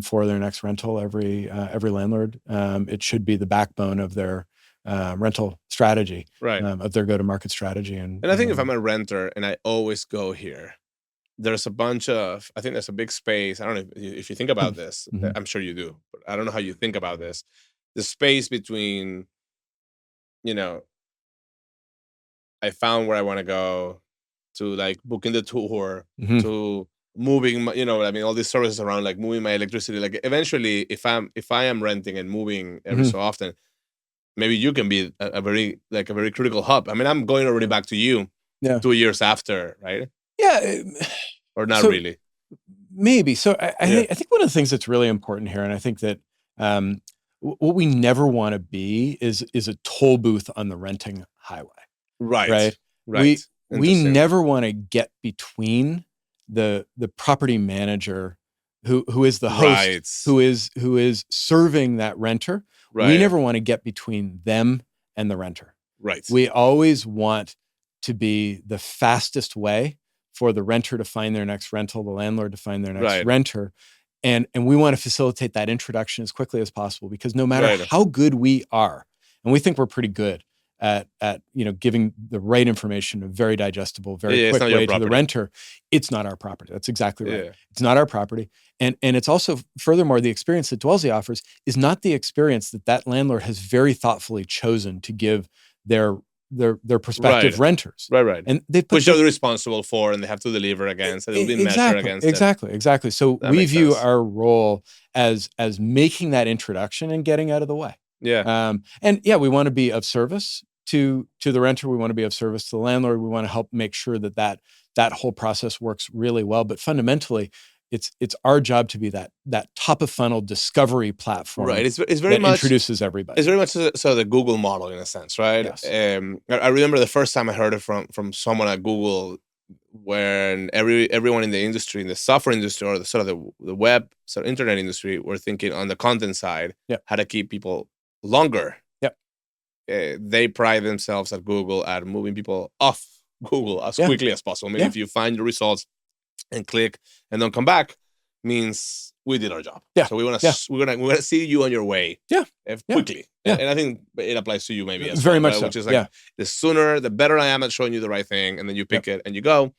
B: for their next rental, every landlord. It should be the backbone of their rental strategy,
A: right.
B: Of their go-to-market strategy. And
A: I think if I'm a renter and I always go here, there's a bunch of, I think there's a big space. I don't know if you think about this. I'm sure you do, but I don't know how you think about this. The space between, I found where I want to go, to like booking the tour, to moving, all these services around, like moving my electricity. Like eventually, if I am renting and moving every so often, maybe you can be a very critical hub. I mean, I'm going already back to you 2 years after, right?
B: Yeah.
A: Or not really.
B: Maybe. So I think one of the things that's really important here, and I think that what we never want to be is a toll booth on the renting highway.
A: Right.
B: We never want to get between the property manager who is the host, who is serving that renter. Right. We never want to get between them and the renter.
A: Right.
B: We always want to be the fastest way for the renter to find their next rental, the landlord to find their next renter. And we want to facilitate that introduction as quickly as possible, because no matter how good we are, and we think we're pretty good at giving the right information, a very digestible, very quick way to the renter, it's not our property. That's exactly right. Yeah. It's not our property. And it's also, furthermore, the experience that Dwellsy offers is not the experience that landlord has very thoughtfully chosen to give their prospective renters.
A: Right.
B: And they
A: which they're responsible for, and they have to deliver against, and it'll be measured against
B: Exactly. So we view our role as making that introduction and getting out of the way.
A: Yeah.
B: We want to be of service to the renter. We want to be of service to the landlord. We want to help make sure that whole process works really well. But fundamentally, it's our job to be that top of funnel discovery platform.
A: Right. It's very much
B: introduces everybody.
A: It's very much so the Google model, in a sense, right?
B: Yes.
A: I remember the first time I heard it from someone at Google, when everyone in the industry, in the software industry, or the web, internet industry, were thinking on the content side, how to keep people longer. They pride themselves at Google at moving people off Google as quickly as possible. Maybe if you find the results and click and don't come back, means we did our job. So we want to we're gonna see you on your way. Quickly. And I think it applies to you maybe as
B: very
A: well,
B: much
A: right?
B: so.
A: Which is like the sooner, the better I am at showing you the right thing, and then you pick it and you go.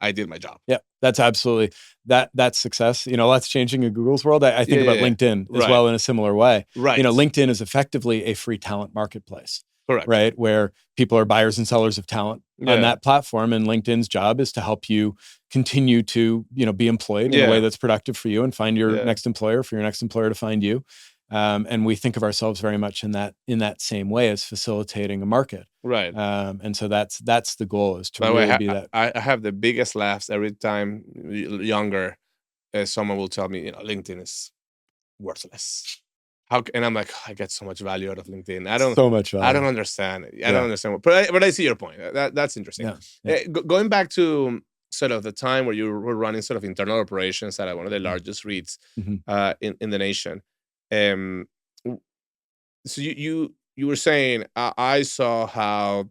A: I did my job.
B: Yeah, that's absolutely that's success. Lots changing in Google's world. I think about LinkedIn as well in a similar way.
A: Right.
B: LinkedIn is effectively a free talent marketplace.
A: Correct.
B: Right, where people are buyers and sellers of talent on that platform, and LinkedIn's job is to help you continue to be employed in a way that's productive for you, and find your next employer, for your next employer to find you. And we think of ourselves very much in that same way, as facilitating a market.
A: Right.
B: And so that's the goal, is to really be that.
A: I have the biggest laughs every time younger someone will tell me, LinkedIn is worthless. And I'm like, I get so much value out of LinkedIn. I don't understand. I don't understand. But I see your point. That's interesting. Going back to sort of the time where you were running sort of internal operations at one of the largest REITs in the nation. So you were saying, I saw how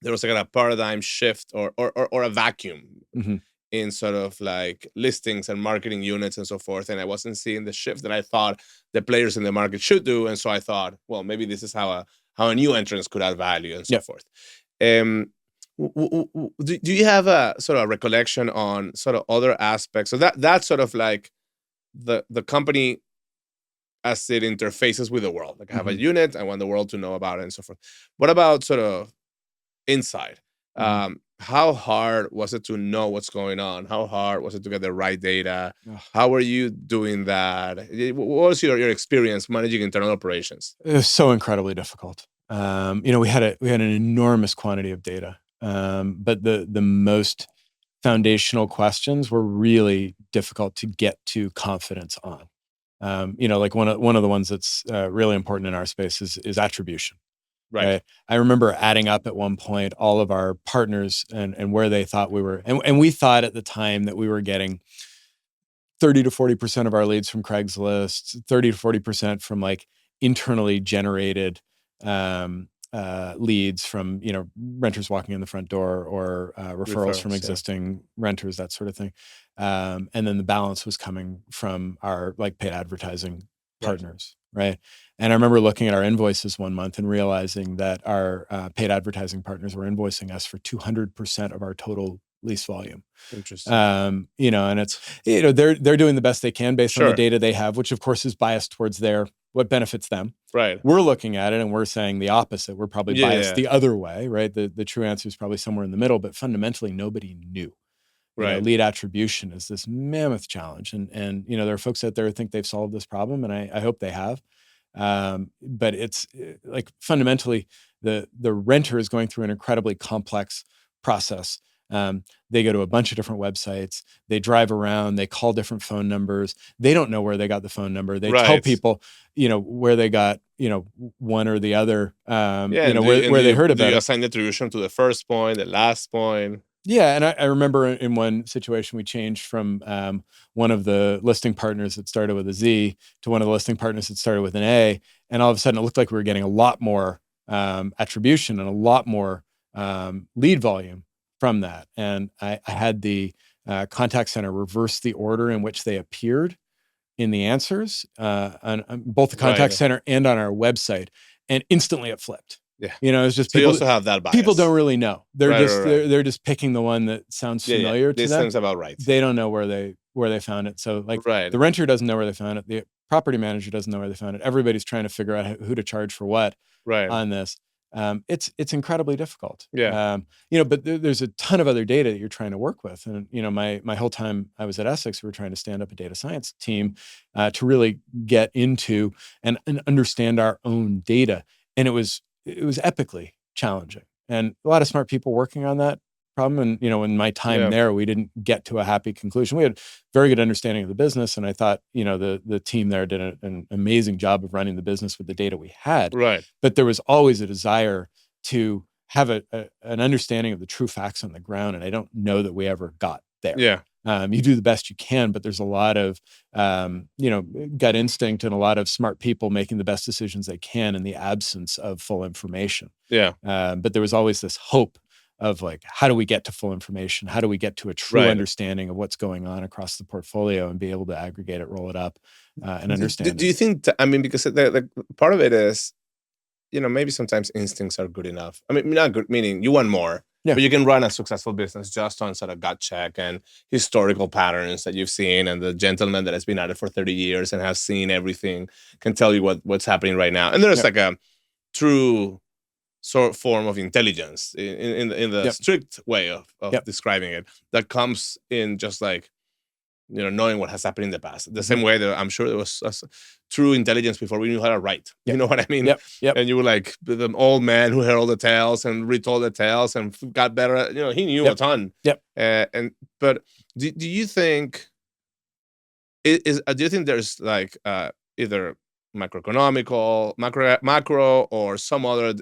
A: there was like a paradigm shift or a vacuum in sort of like listings and marketing units and so forth. And I wasn't seeing the shift that I thought the players in the market should do. And so I thought, well, maybe this is how a new entrant could add value and so forth. Do you have a sort of recollection on sort of other aspects? So that's sort of like the company as it interfaces with the world. Like I have a unit, I want the world to know about it and so forth. What about sort of inside? how hard was it to know what's going on? How hard was it to get the right data? How were you doing that? What was your experience managing internal operations?
B: It was so incredibly difficult. We had an enormous quantity of data, but the most foundational questions were really difficult to get to confidence on. Like one of the ones that's really important in our space is attribution. Right. I remember adding up at one point all of our partners and where they thought we were, and we thought at the time that we were getting 30 to 40% of our leads from Craigslist, 30 to 40% from like internally generated leads from renters walking in the front door or referrals from existing renters, that sort of thing. And then the balance was coming from our like paid advertising partners, right? And I remember looking at our invoices one month and realizing that our paid advertising partners were invoicing us for 200% of our total lease volume.
A: Interesting.
B: And it's they're doing the best they can based on the data they have, which of course is biased towards what benefits them.
A: Right.
B: We're looking at it and we're saying the opposite. We're probably biased the other way, right? The true answer is probably somewhere in the middle, but fundamentally nobody knew. Lead attribution is this mammoth challenge, and there are folks out there who think they've solved this problem, and I hope they have. But it's like fundamentally the renter is going through an incredibly complex process. They go to a bunch of different websites, they drive around, they call different phone numbers. They don't know where they got the phone number. They tell people, where they got, one or the other, where they heard about it.
A: Do you assign attribution to the first point, the last point?
B: Yeah. And I remember in one situation, we changed from one of the listing partners that started with a Z to one of the listing partners that started with an A. And all of a sudden it looked like we were getting a lot more attribution and a lot more lead volume from that. And I had the contact center reverse the order in which they appeared in the answers on both the contact center and on our website. And instantly it flipped.
A: Yeah.
B: It's just
A: so
B: people
A: you also have that bias.
B: People don't really know. They're they're just picking the one that sounds familiar to them.
A: This sounds about right.
B: They don't know where they found it. So like the renter doesn't know where they found it. The property manager doesn't know where they found it. Everybody's trying to figure out who to charge for what on this. It's incredibly difficult.
A: Yeah.
B: But there's a ton of other data that you're trying to work with. And, my whole time I was at Essex, we were trying to stand up a data science team to really get into and understand our own data. And it was epically challenging, and a lot of smart people working on that problem. And, in my time there, we didn't get to a happy conclusion. We had very good understanding of the business. And I thought, the team there did an amazing job of running the business with the data we had.
A: Right.
B: But there was always a desire to have an understanding of the true facts on the ground. And I don't know that we ever got there.
A: Yeah.
B: You do the best you can, but there's a lot of, gut instinct and a lot of smart people making the best decisions they can in the absence of full information.
A: Yeah.
B: But there was always this hope of like, how do we get to full information? How do we get to a true understanding of what's going on across the portfolio and be able to aggregate it, roll it up, and understand
A: Do you think, because the part of it is, maybe sometimes instincts are good enough. Not good, meaning you want more. Yeah. But you can run a successful business just on sort of gut check and historical patterns that you've seen, and the gentleman that has been at it for 30 years and has seen everything can tell you what's happening right now. And there's like a true form of intelligence in the strict way of describing it that comes in just like, knowing what has happened in the past. The same way that I'm sure there was true intelligence before we knew how to write. You know what I mean?
B: Yep.
A: And you were like the old man who heard all the tales and retold the tales and got better. He knew a ton.
B: Yep.
A: But do you think do you think there's like either macro or some other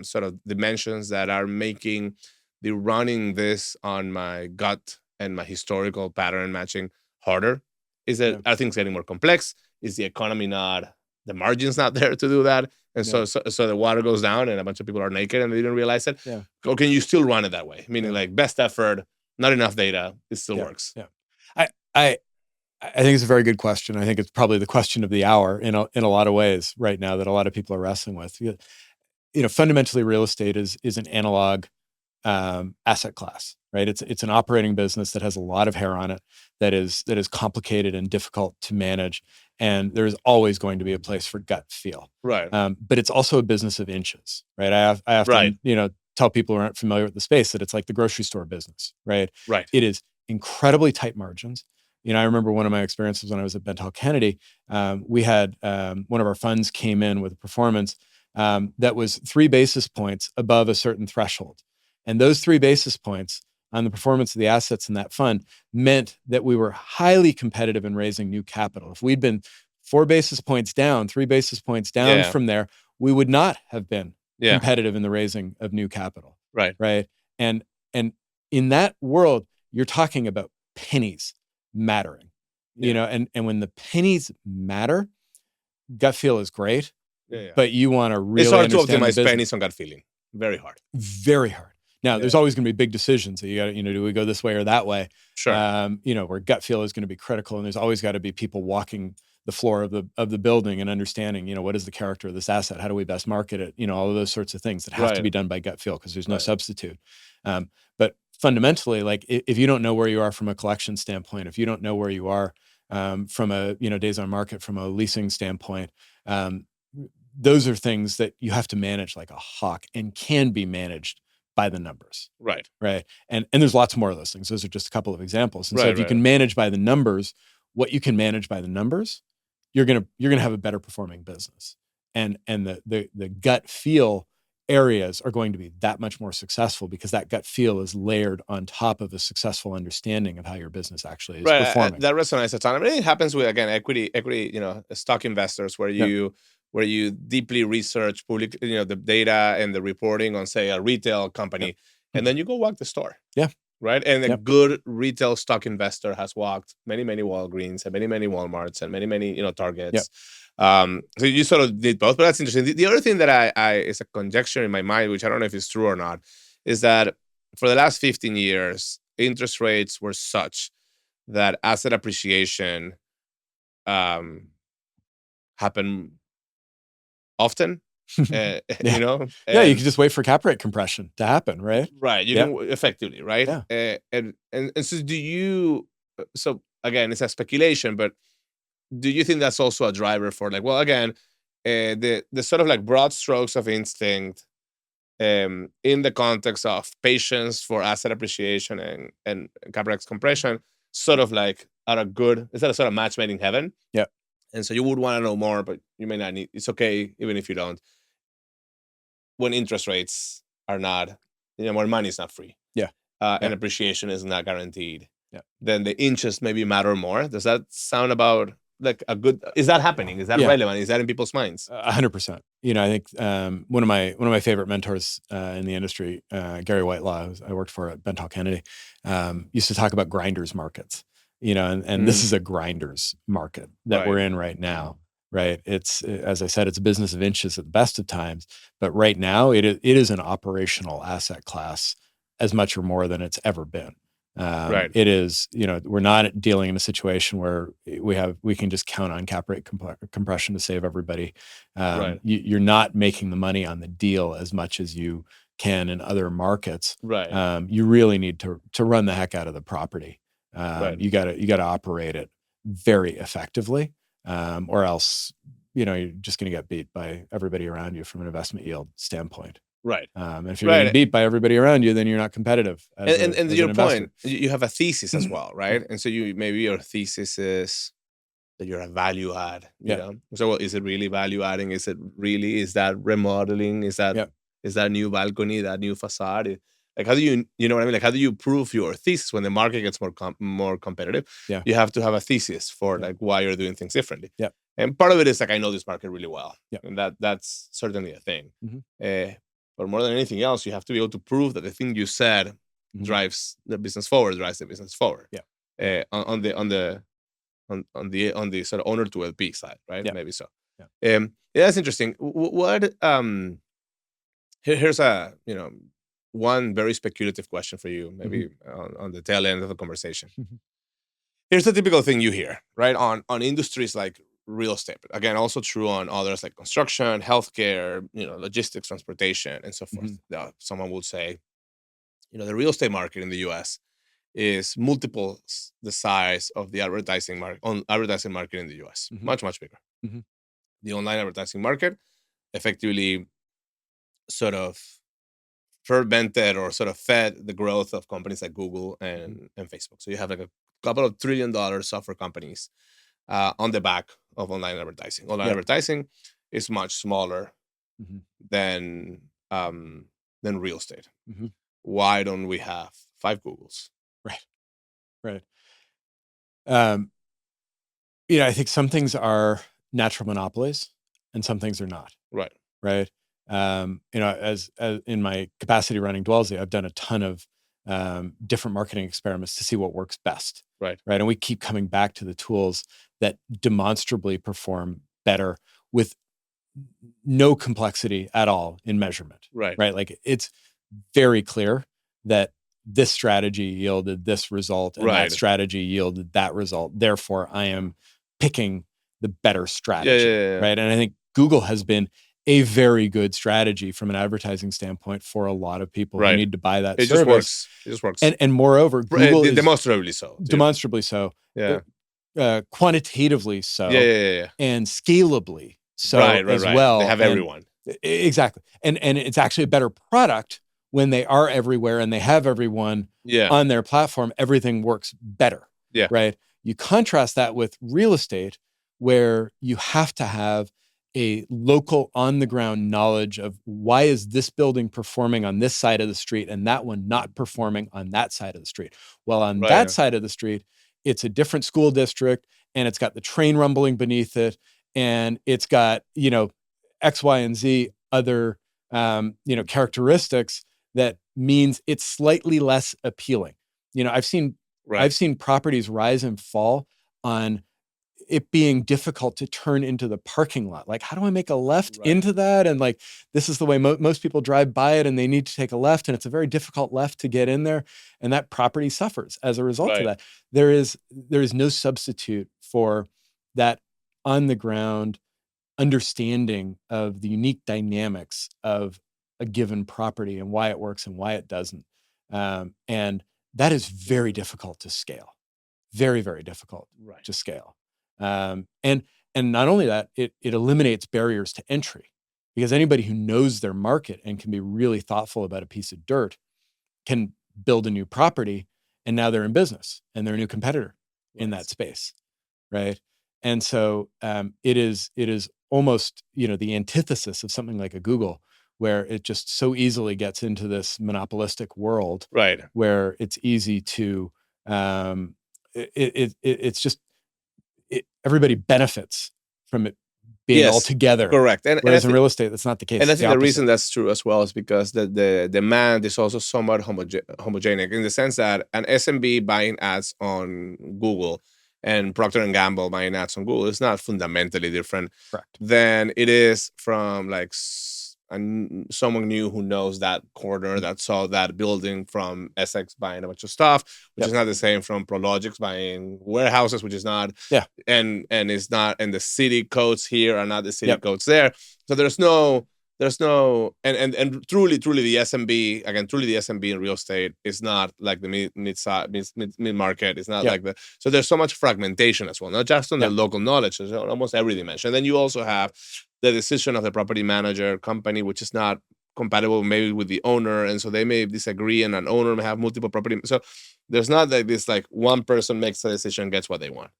A: sort of dimensions that are making the running this on my gut and my historical pattern matching harder? Are things getting more complex? Is the economy the margins not there to do that? And so the water goes down and a bunch of people are naked and they didn't realize it. Yeah. Or can you still run it that way? Meaning like best effort, not enough data, it still works.
B: Yeah. I think it's a very good question. I think it's probably the question of the hour in a lot of ways right now that a lot of people are wrestling with. Fundamentally real estate is an analog asset class, right? It's an operating business that has a lot of hair on it, that is complicated and difficult to manage, and there's always going to be a place for gut feel,
A: right?
B: But it's also a business of inches, right? I often tell people who aren't familiar with the space that it's like the grocery store business, right?
A: Right.
B: It is incredibly tight margins. I remember one of my experiences when I was at Bentall Kennedy. We had one of our funds came in with a performance that was 3 basis points above a certain threshold. And those 3 basis points on the performance of the assets in that fund meant that we were highly competitive in raising new capital. If we'd been 4 basis points down, 3 basis points down from there, we would not have been competitive in the raising of new capital.
A: Right.
B: Right. And in that world, you're talking about pennies mattering, and when the pennies matter, gut feel is great, but you want to really
A: it's hard to
B: optimize
A: pennies on gut feeling. Very hard.
B: Very hard. Now, there's always going to be big decisions that you got to, do we go this way or that way?
A: Sure.
B: Where gut feel is going to be critical, and there's always got to be people walking the floor of the building and understanding, what is the character of this asset? How do we best market it? All of those sorts of things that have to be done by gut feel because there's no substitute. But fundamentally, like if you don't know where you are from a collection standpoint, if you don't know where you are from a, days on market, from a leasing standpoint, those are things that you have to manage like a hawk and can be managed by the numbers.
A: Right.
B: Right. And there's lots more of those things. Those are just a couple of examples. And so if you can manage by the numbers, what you can manage by the numbers, you're gonna have a better performing business. And the gut feel areas are going to be that much more successful because that gut feel is layered on top of a successful understanding of how your business actually is performing.
A: That resonates a ton. I mean, it happens with, again, equity, stock investors where you deeply research public, the data and the reporting on, say, a retail company, and then you go walk the store.
B: Yeah.
A: Right. And a good retail stock investor has walked many, many Walgreens and many, many Walmarts and many, many, Targets. So you sort of did both, but that's interesting. The other thing that I is a conjecture in my mind, which I don't know if it's true or not, is that for the last 15 years, interest rates were such that asset appreciation happened often. You
B: can just wait for cap rate compression to happen, right?
A: Right. You can effectively, right?
B: Yeah.
A: And so do you, so again, it's a speculation, but do you think that's also a driver for the sort of like broad strokes of instinct in the context of patience for asset appreciation and cap rate compression, sort of like is that a sort of match made in heaven?
B: Yeah.
A: And so you would want to know more, but you may not need, it's okay even if you don't. When interest rates are not, when money is not free, and appreciation is not guaranteed, then the inches maybe matter more. Does that sound about like a good? Is that happening? Is that relevant? Is that in people's minds?
B: 100%. I think one of my favorite mentors in the industry, Gary Whitelaw, I worked for at Bentall Kennedy, used to talk about grinders markets. And this is a grinders market that we're in right now. Right. It's, as I said, it's a business of inches at the best of times, but right now it is an operational asset class as much or more than it's ever been. It is, we're not dealing in a situation where we can just count on cap rate compression to save everybody. You're not making the money on the deal as much as you can in other markets.
A: Right.
B: You really need to run the heck out of the property. You gotta operate it very effectively. Or else, you're just going to get beat by everybody around you from an investment yield standpoint.
A: Right.
B: And if you're getting beat by everybody around you, then you're not competitive.
A: And to your point, you have a thesis as well, right? And so maybe your thesis is that you're a value add. So is it really value adding? Is that remodeling? Is that new balcony, that new facade? Like, how do you know what I mean? Like, how do you prove your thesis when the market gets more competitive?
B: Yeah.
A: You have to have a thesis for like why you're doing things differently.
B: Yeah.
A: And part of it is like, I know this market really well.
B: Yeah.
A: And that's certainly a thing.
B: Mm-hmm.
A: But more than anything else, you have to be able to prove that the thing you said drives the business forward.
B: Yeah.
A: On the sort of owner to LP side, right?
B: Yeah.
A: Maybe so.
B: Yeah.
A: That's interesting. What here's a one very speculative question for you, maybe on the tail end of the conversation. Here's the typical thing you hear, right? On industries like real estate, but again, also true on others like construction, healthcare, logistics, transportation, and so forth. Someone will say, the real estate market in the U.S. is multiples the size of the advertising market in the U.S. Much, much bigger. The online advertising market effectively sort of fermented or sort of fed the growth of companies like Google and Facebook. So you have like a couple of $1 trillion software companies on the back of online advertising. Online advertising is much smaller than real estate. Why don't we have 5 Googles?
B: Right. I think some things are natural monopolies and some things are not. Right. As in my capacity running Dwellsy, I've done a ton of different marketing experiments to see what works best.
A: Right.
B: And we keep coming back to the tools that demonstrably perform better with no complexity at all in measurement.
A: Right.
B: Like it's very clear that this strategy yielded this result and that strategy yielded that result. Therefore, I am picking the better strategy. Right. And I think Google has been a very good strategy from an advertising standpoint for a lot of people who need to buy that service.
A: It just works.
B: And moreover, Google is
A: demonstrably so.
B: Demonstrably so.
A: Yeah.
B: Quantitatively so.
A: Yeah.
B: And scalably so as well.
A: They have everyone.
B: Exactly. And it's actually a better product when they are everywhere and they have everyone on their platform. Everything works better.
A: Yeah.
B: Right. You contrast that with real estate, where you have to have a local on the ground knowledge of why is this building performing on this side of the street and that one not performing on that side of the street. Well, on that side of the street, it's a different school district and it's got the train rumbling beneath it. And it's got, X, Y, and Z other, characteristics that means it's slightly less appealing. I've seen properties rise and fall on it being difficult to turn into the parking lot. Like, how do I make a left into that? And like, this is the way most people drive by it and they need to take a left. And it's a very difficult left to get in there. And that property suffers as a result of that. There is no substitute for that on the ground understanding of the unique dynamics of a given property and why it works and why it doesn't. And that is very difficult to scale. Very, very difficult to scale. And not only that, it eliminates barriers to entry, because anybody who knows their market and can be really thoughtful about a piece of dirt can build a new property, and now they're in business and they're a new competitor in that space, right? And so it is almost the antithesis of something like a Google, where it just so easily gets into this monopolistic world, where it's easy to it's just. Everybody benefits from it being all together.
A: Correct.
B: Whereas in real estate, that's not the case.
A: And I think the reason that's true as well is because the demand is also somewhat homogenic, in the sense that an SMB buying ads on Google and Procter & Gamble buying ads on Google is not fundamentally different than it is from like someone new who knows that corner that saw that building from Essex buying a bunch of stuff, which is not the same from Prologix buying warehouses, which is not, and it's not, and the city codes here are not the city codes there. So there's no, and truly the SMB, again, truly the SMB in real estate is not like the mid market. It's not like so there's so much fragmentation as well, not just on the local knowledge, there's almost every dimension. And then you also have the decision of the property manager company, which is not compatible maybe with the owner, and so they may disagree, and an owner may have multiple property. So there's not like this, like one person makes a decision, gets what they want.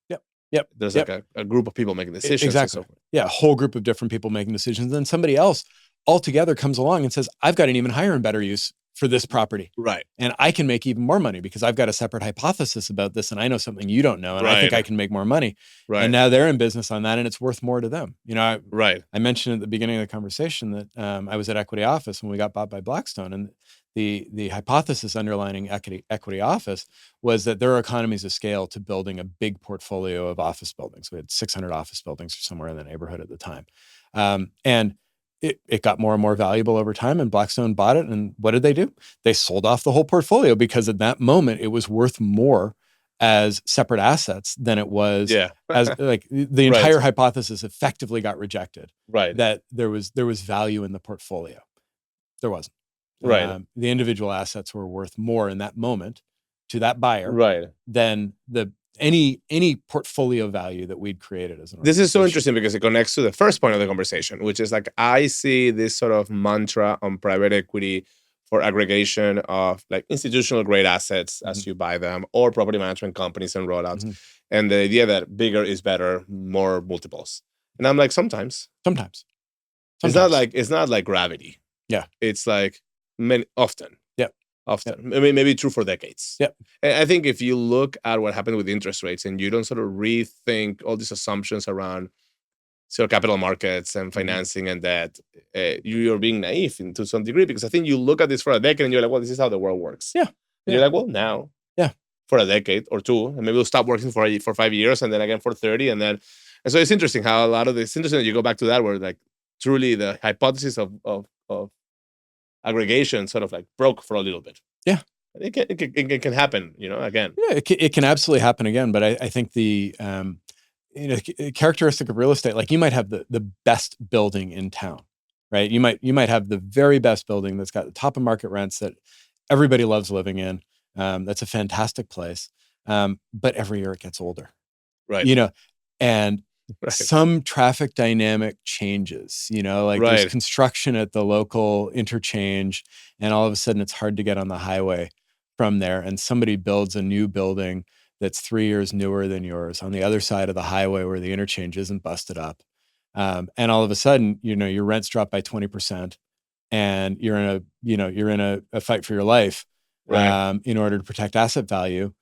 A: There's like a group of people making decisions.
B: Exactly. A whole group of different people making decisions. Then somebody else altogether comes along and says, I've got an even higher and better use for this property. And I can make even more money because I've got a separate hypothesis about this, and I know something you don't know, and I think I can make more money. And now they're in business on that, and it's worth more to them. I mentioned at the beginning of the conversation that I was at Equity Office when we got bought by Blackstone, and the hypothesis underlining Equity Office was that there are economies of scale to building a big portfolio of office buildings. We had 600 office buildings or somewhere in the neighborhood at the time. And it got more and more valuable over time, and Blackstone bought it. And what did they do? They sold off the whole portfolio, because at that moment it was worth more as separate assets than it was as like the entire hypothesis effectively got rejected. That there was value in the portfolio. There wasn't. The individual assets were worth more in that moment to that buyer than any portfolio value that we'd created as an organization.
A: This is so interesting because it connects to the first point of the conversation, which is like, I see this sort of mantra on private equity for aggregation of like institutional grade assets as you buy them, or property management companies and rollouts. And the idea that bigger is better, more multiples. And I'm like, sometimes. It's not like gravity.
B: Yeah.
A: It's like often. Often.
B: Yep.
A: I mean, maybe true for decades.
B: Yep.
A: And I think if you look at what happened with interest rates and you don't sort of rethink all these assumptions around capital markets and financing and debt, you're being naive to some degree, because I think you look at this for a decade and you're like, well, this is how the world works.
B: Yeah.
A: And you're like, well, now, for a decade or two, and maybe we'll stop working for 5 years and then again for 30. And so it's interesting how a lot of this, interesting that you go back to that, where like truly the hypothesis of aggregation sort of like broke for a little bit.
B: Yeah.
A: It can happen, again.
B: Yeah, it can absolutely happen again. But I think the characteristic of real estate, like you might have the best building in town, right? You might have the very best building that's got the top of market rents that everybody loves living in. That's a fantastic place. But every year it gets older,
A: right?
B: And some traffic dynamic changes, there's construction at the local interchange, and all of a sudden it's hard to get on the highway from there. And somebody builds a new building that's 3 years newer than yours on the other side of the highway where the interchange isn't busted up. And all of a sudden, your rents drop by 20%, and you're in a fight for your life, in order to protect asset value.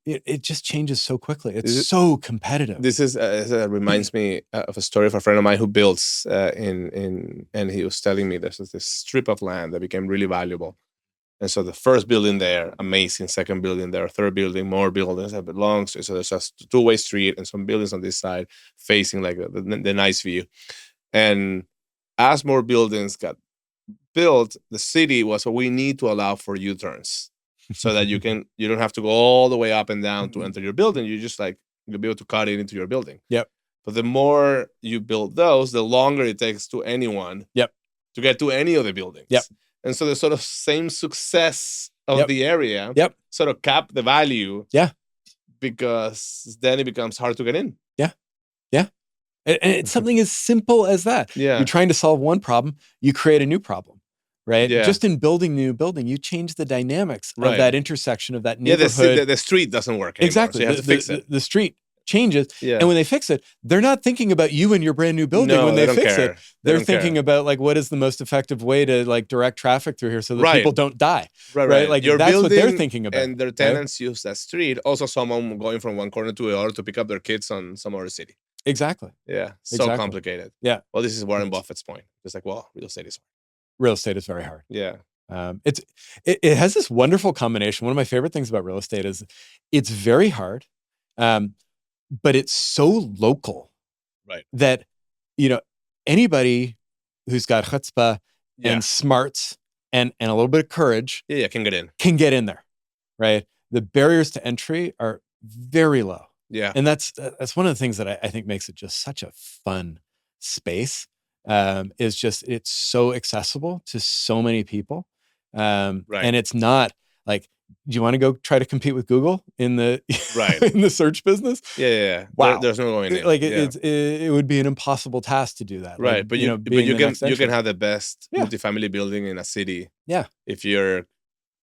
B: It just changes so quickly. It's so competitive.
A: This reminds me of a story of a friend of mine who builds and he was telling me there's this strip of land that became really valuable. And so the first building there, amazing. Second building there, third building, more buildings that belongs to. So there's a two-way street and some buildings on this side facing like the nice view. And as more buildings got built, the city was, so we need to allow for U-turns so that you don't have to go all the way up and down to enter your building. You just you'll be able to cut it into your building.
B: Yep.
A: But the more you build those, the longer it takes to anyone to get to any of the buildings.
B: Yep.
A: And so the sort of same success of the area sort of cap the value.
B: Yeah.
A: Because then it becomes hard to get in.
B: Yeah. Yeah. And it's something as simple as that.
A: Yeah.
B: You're trying to solve one problem, you create a new problem, right?
A: Yeah.
B: Just in building new building, you change the dynamics of that intersection of that neighborhood.
A: Yeah, the street doesn't work anymore.
B: Exactly.
A: So you have to fix it.
B: The street changes. Yeah. And when they fix it, they're not thinking about you and your brand new building when they fix it. They're thinking about what is the most effective way to direct traffic through here so that people don't die. Right. Like
A: your
B: that's
A: building,
B: what they're thinking about.
A: And their tenants use that street. Also someone going from one corner to the other to pick up their kids on some other city.
B: Exactly.
A: Yeah. So complicated.
B: Yeah.
A: Well, this is Warren Buffett's point. It's like, well, real estate is hard.
B: Real estate is very hard.
A: Yeah.
B: It has this wonderful combination. One of my favorite things about real estate is it's very hard. But it's so local,
A: right?
B: That, anybody who's got chutzpah and smarts and a little bit of courage,
A: can get in.
B: Can get in there, right? The barriers to entry are very low.
A: Yeah,
B: and that's one of the things that I think makes it just such a fun space. Is just it's so accessible to so many people, right? And it's not like, do you want to go try to compete with Google in the in the search business?
A: Yeah.
B: Wow,
A: there's no going in.
B: It would be an impossible task to do that.
A: Right, but you can have the best multifamily building in a city.
B: Yeah, if
A: you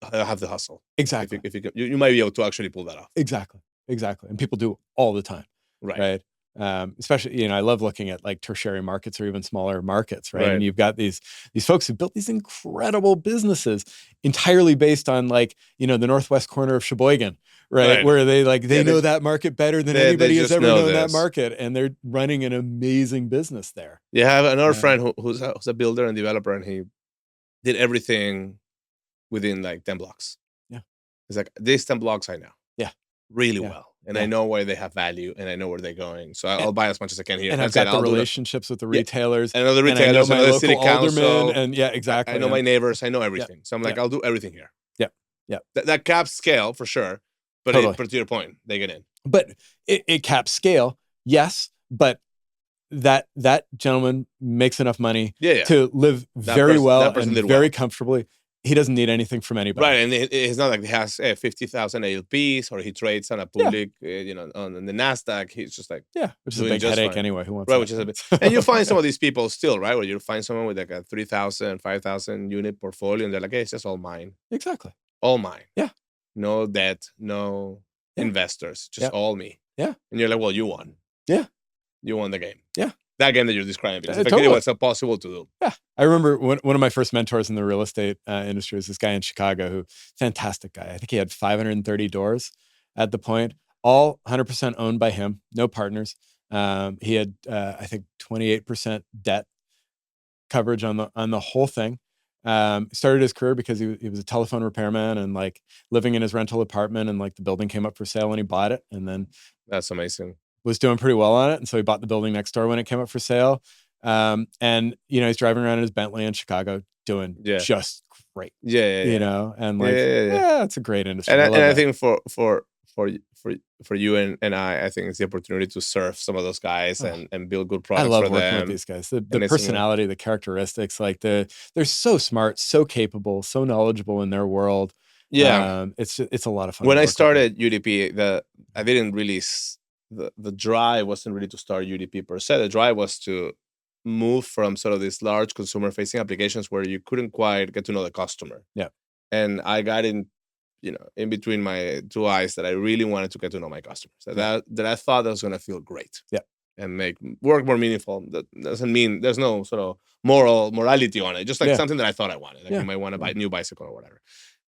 A: have the hustle.
B: Exactly.
A: If you might be able to actually pull that off.
B: Exactly, and people do all the time. Right. Especially, I love looking at tertiary markets or even smaller markets, right? And you've got these folks who built these incredible businesses entirely based on the northwest corner of Sheboygan, right? Where they know that market better than anybody has ever known that market, and they're running an amazing business there.
A: You have another friend who's a builder and developer, and he did everything within 10 blocks.
B: Yeah,
A: it's like these 10 blocks I know.
B: Yeah,
A: really well. And I know where they have value, and I know where they're going. So I'll buy as much as I can here.
B: And I've got the relationships with the retailers.
A: And the retailers, and I know the city council.
B: Aldermen, and exactly.
A: I know my neighbors. I know everything. So I'm I'll do everything here.
B: Yeah.
A: That caps scale for sure. But, but to your point, they get in.
B: But it caps scale, yes. But that gentleman makes enough money to live very well and very comfortably he doesn't need anything from anybody.
A: Right, and it's not like he has 50,000 ALPs or he trades on a public, on the NASDAQ. He's just like,
B: which is a big headache anyway. Who wants
A: right,
B: that?
A: which is a bit. And you find some of these people still, right, where you find someone with like a 3,000, 5,000 unit portfolio, and they're like, hey, it's just all mine.
B: Exactly.
A: All mine.
B: Yeah.
A: No debt, no investors, just all me.
B: Yeah.
A: And you're like, well, you won.
B: Yeah.
A: You won the game.
B: Yeah.
A: That game that you're describing. Because
B: Totally.
A: it was impossible to do.
B: Yeah. I remember one of my first mentors in the real estate industry was this guy in Chicago who, fantastic guy. I think he had 530 doors at the point, all 100% owned by him, no partners. He had, I think, 28% debt coverage on the whole thing. Started his career because he was a telephone repairman and like living in his rental apartment, and like the building came up for sale and he bought it, and then
A: that's amazing.
B: Was doing pretty well on it, and so he bought the building next door when it came up for sale. And he's driving around in his Bentley in Chicago doing just great. You know, and like it's a great industry.
A: And I think for you and I think it's the opportunity to surf some of those guys and build good products.
B: I love
A: for
B: working
A: them.
B: with these guys. The personality, the characteristics, like they're so smart, so capable, so knowledgeable in their world.
A: Yeah,
B: it's a lot of fun.
A: When I started UDP, I didn't really. The drive wasn't really to start UDP per se. The drive was to move from sort of these large consumer-facing applications where you couldn't quite get to know the customer.
B: Yeah.
A: And I got in between my two eyes that I really wanted to get to know my customers. That I thought that was going to feel great.
B: Yeah.
A: And make work more meaningful. That doesn't mean there's no sort of morality on it. Just like something that I thought I wanted. Like you might want to buy a new bicycle or whatever.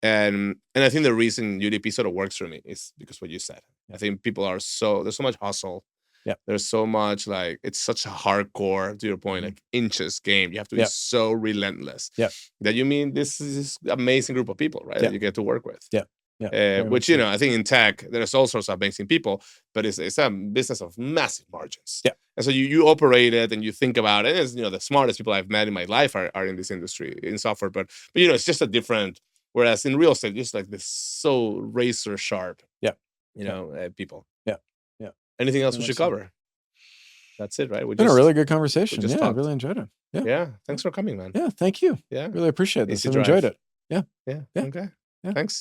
A: And I think the reason UDP sort of works for me is because what you said. I think people there's so much hustle.
B: Yeah.
A: There's so much like, it's such a hardcore, to your point, like inches game. You have to be so relentless.
B: Yeah.
A: That you mean this is this amazing group of people, right? That you get to work with.
B: Yeah. Yeah.
A: Which, I think in tech, there's all sorts of amazing people, but it's a business of massive margins.
B: Yeah.
A: And so you operate it and you think about it. It's, the smartest people I've met in my life are in this industry, in software. But it's just a different. Whereas in real estate, just like this so razor sharp, people.
B: Yeah.
A: Anything else we should cover? That's it, right?
B: It's been a really good conversation. Yeah, I really enjoyed it.
A: Yeah. Thanks for coming, man.
B: Yeah, thank you.
A: Yeah.
B: Really appreciate this.
A: I've
B: enjoyed it. Yeah.
A: Okay. Yeah. Thanks.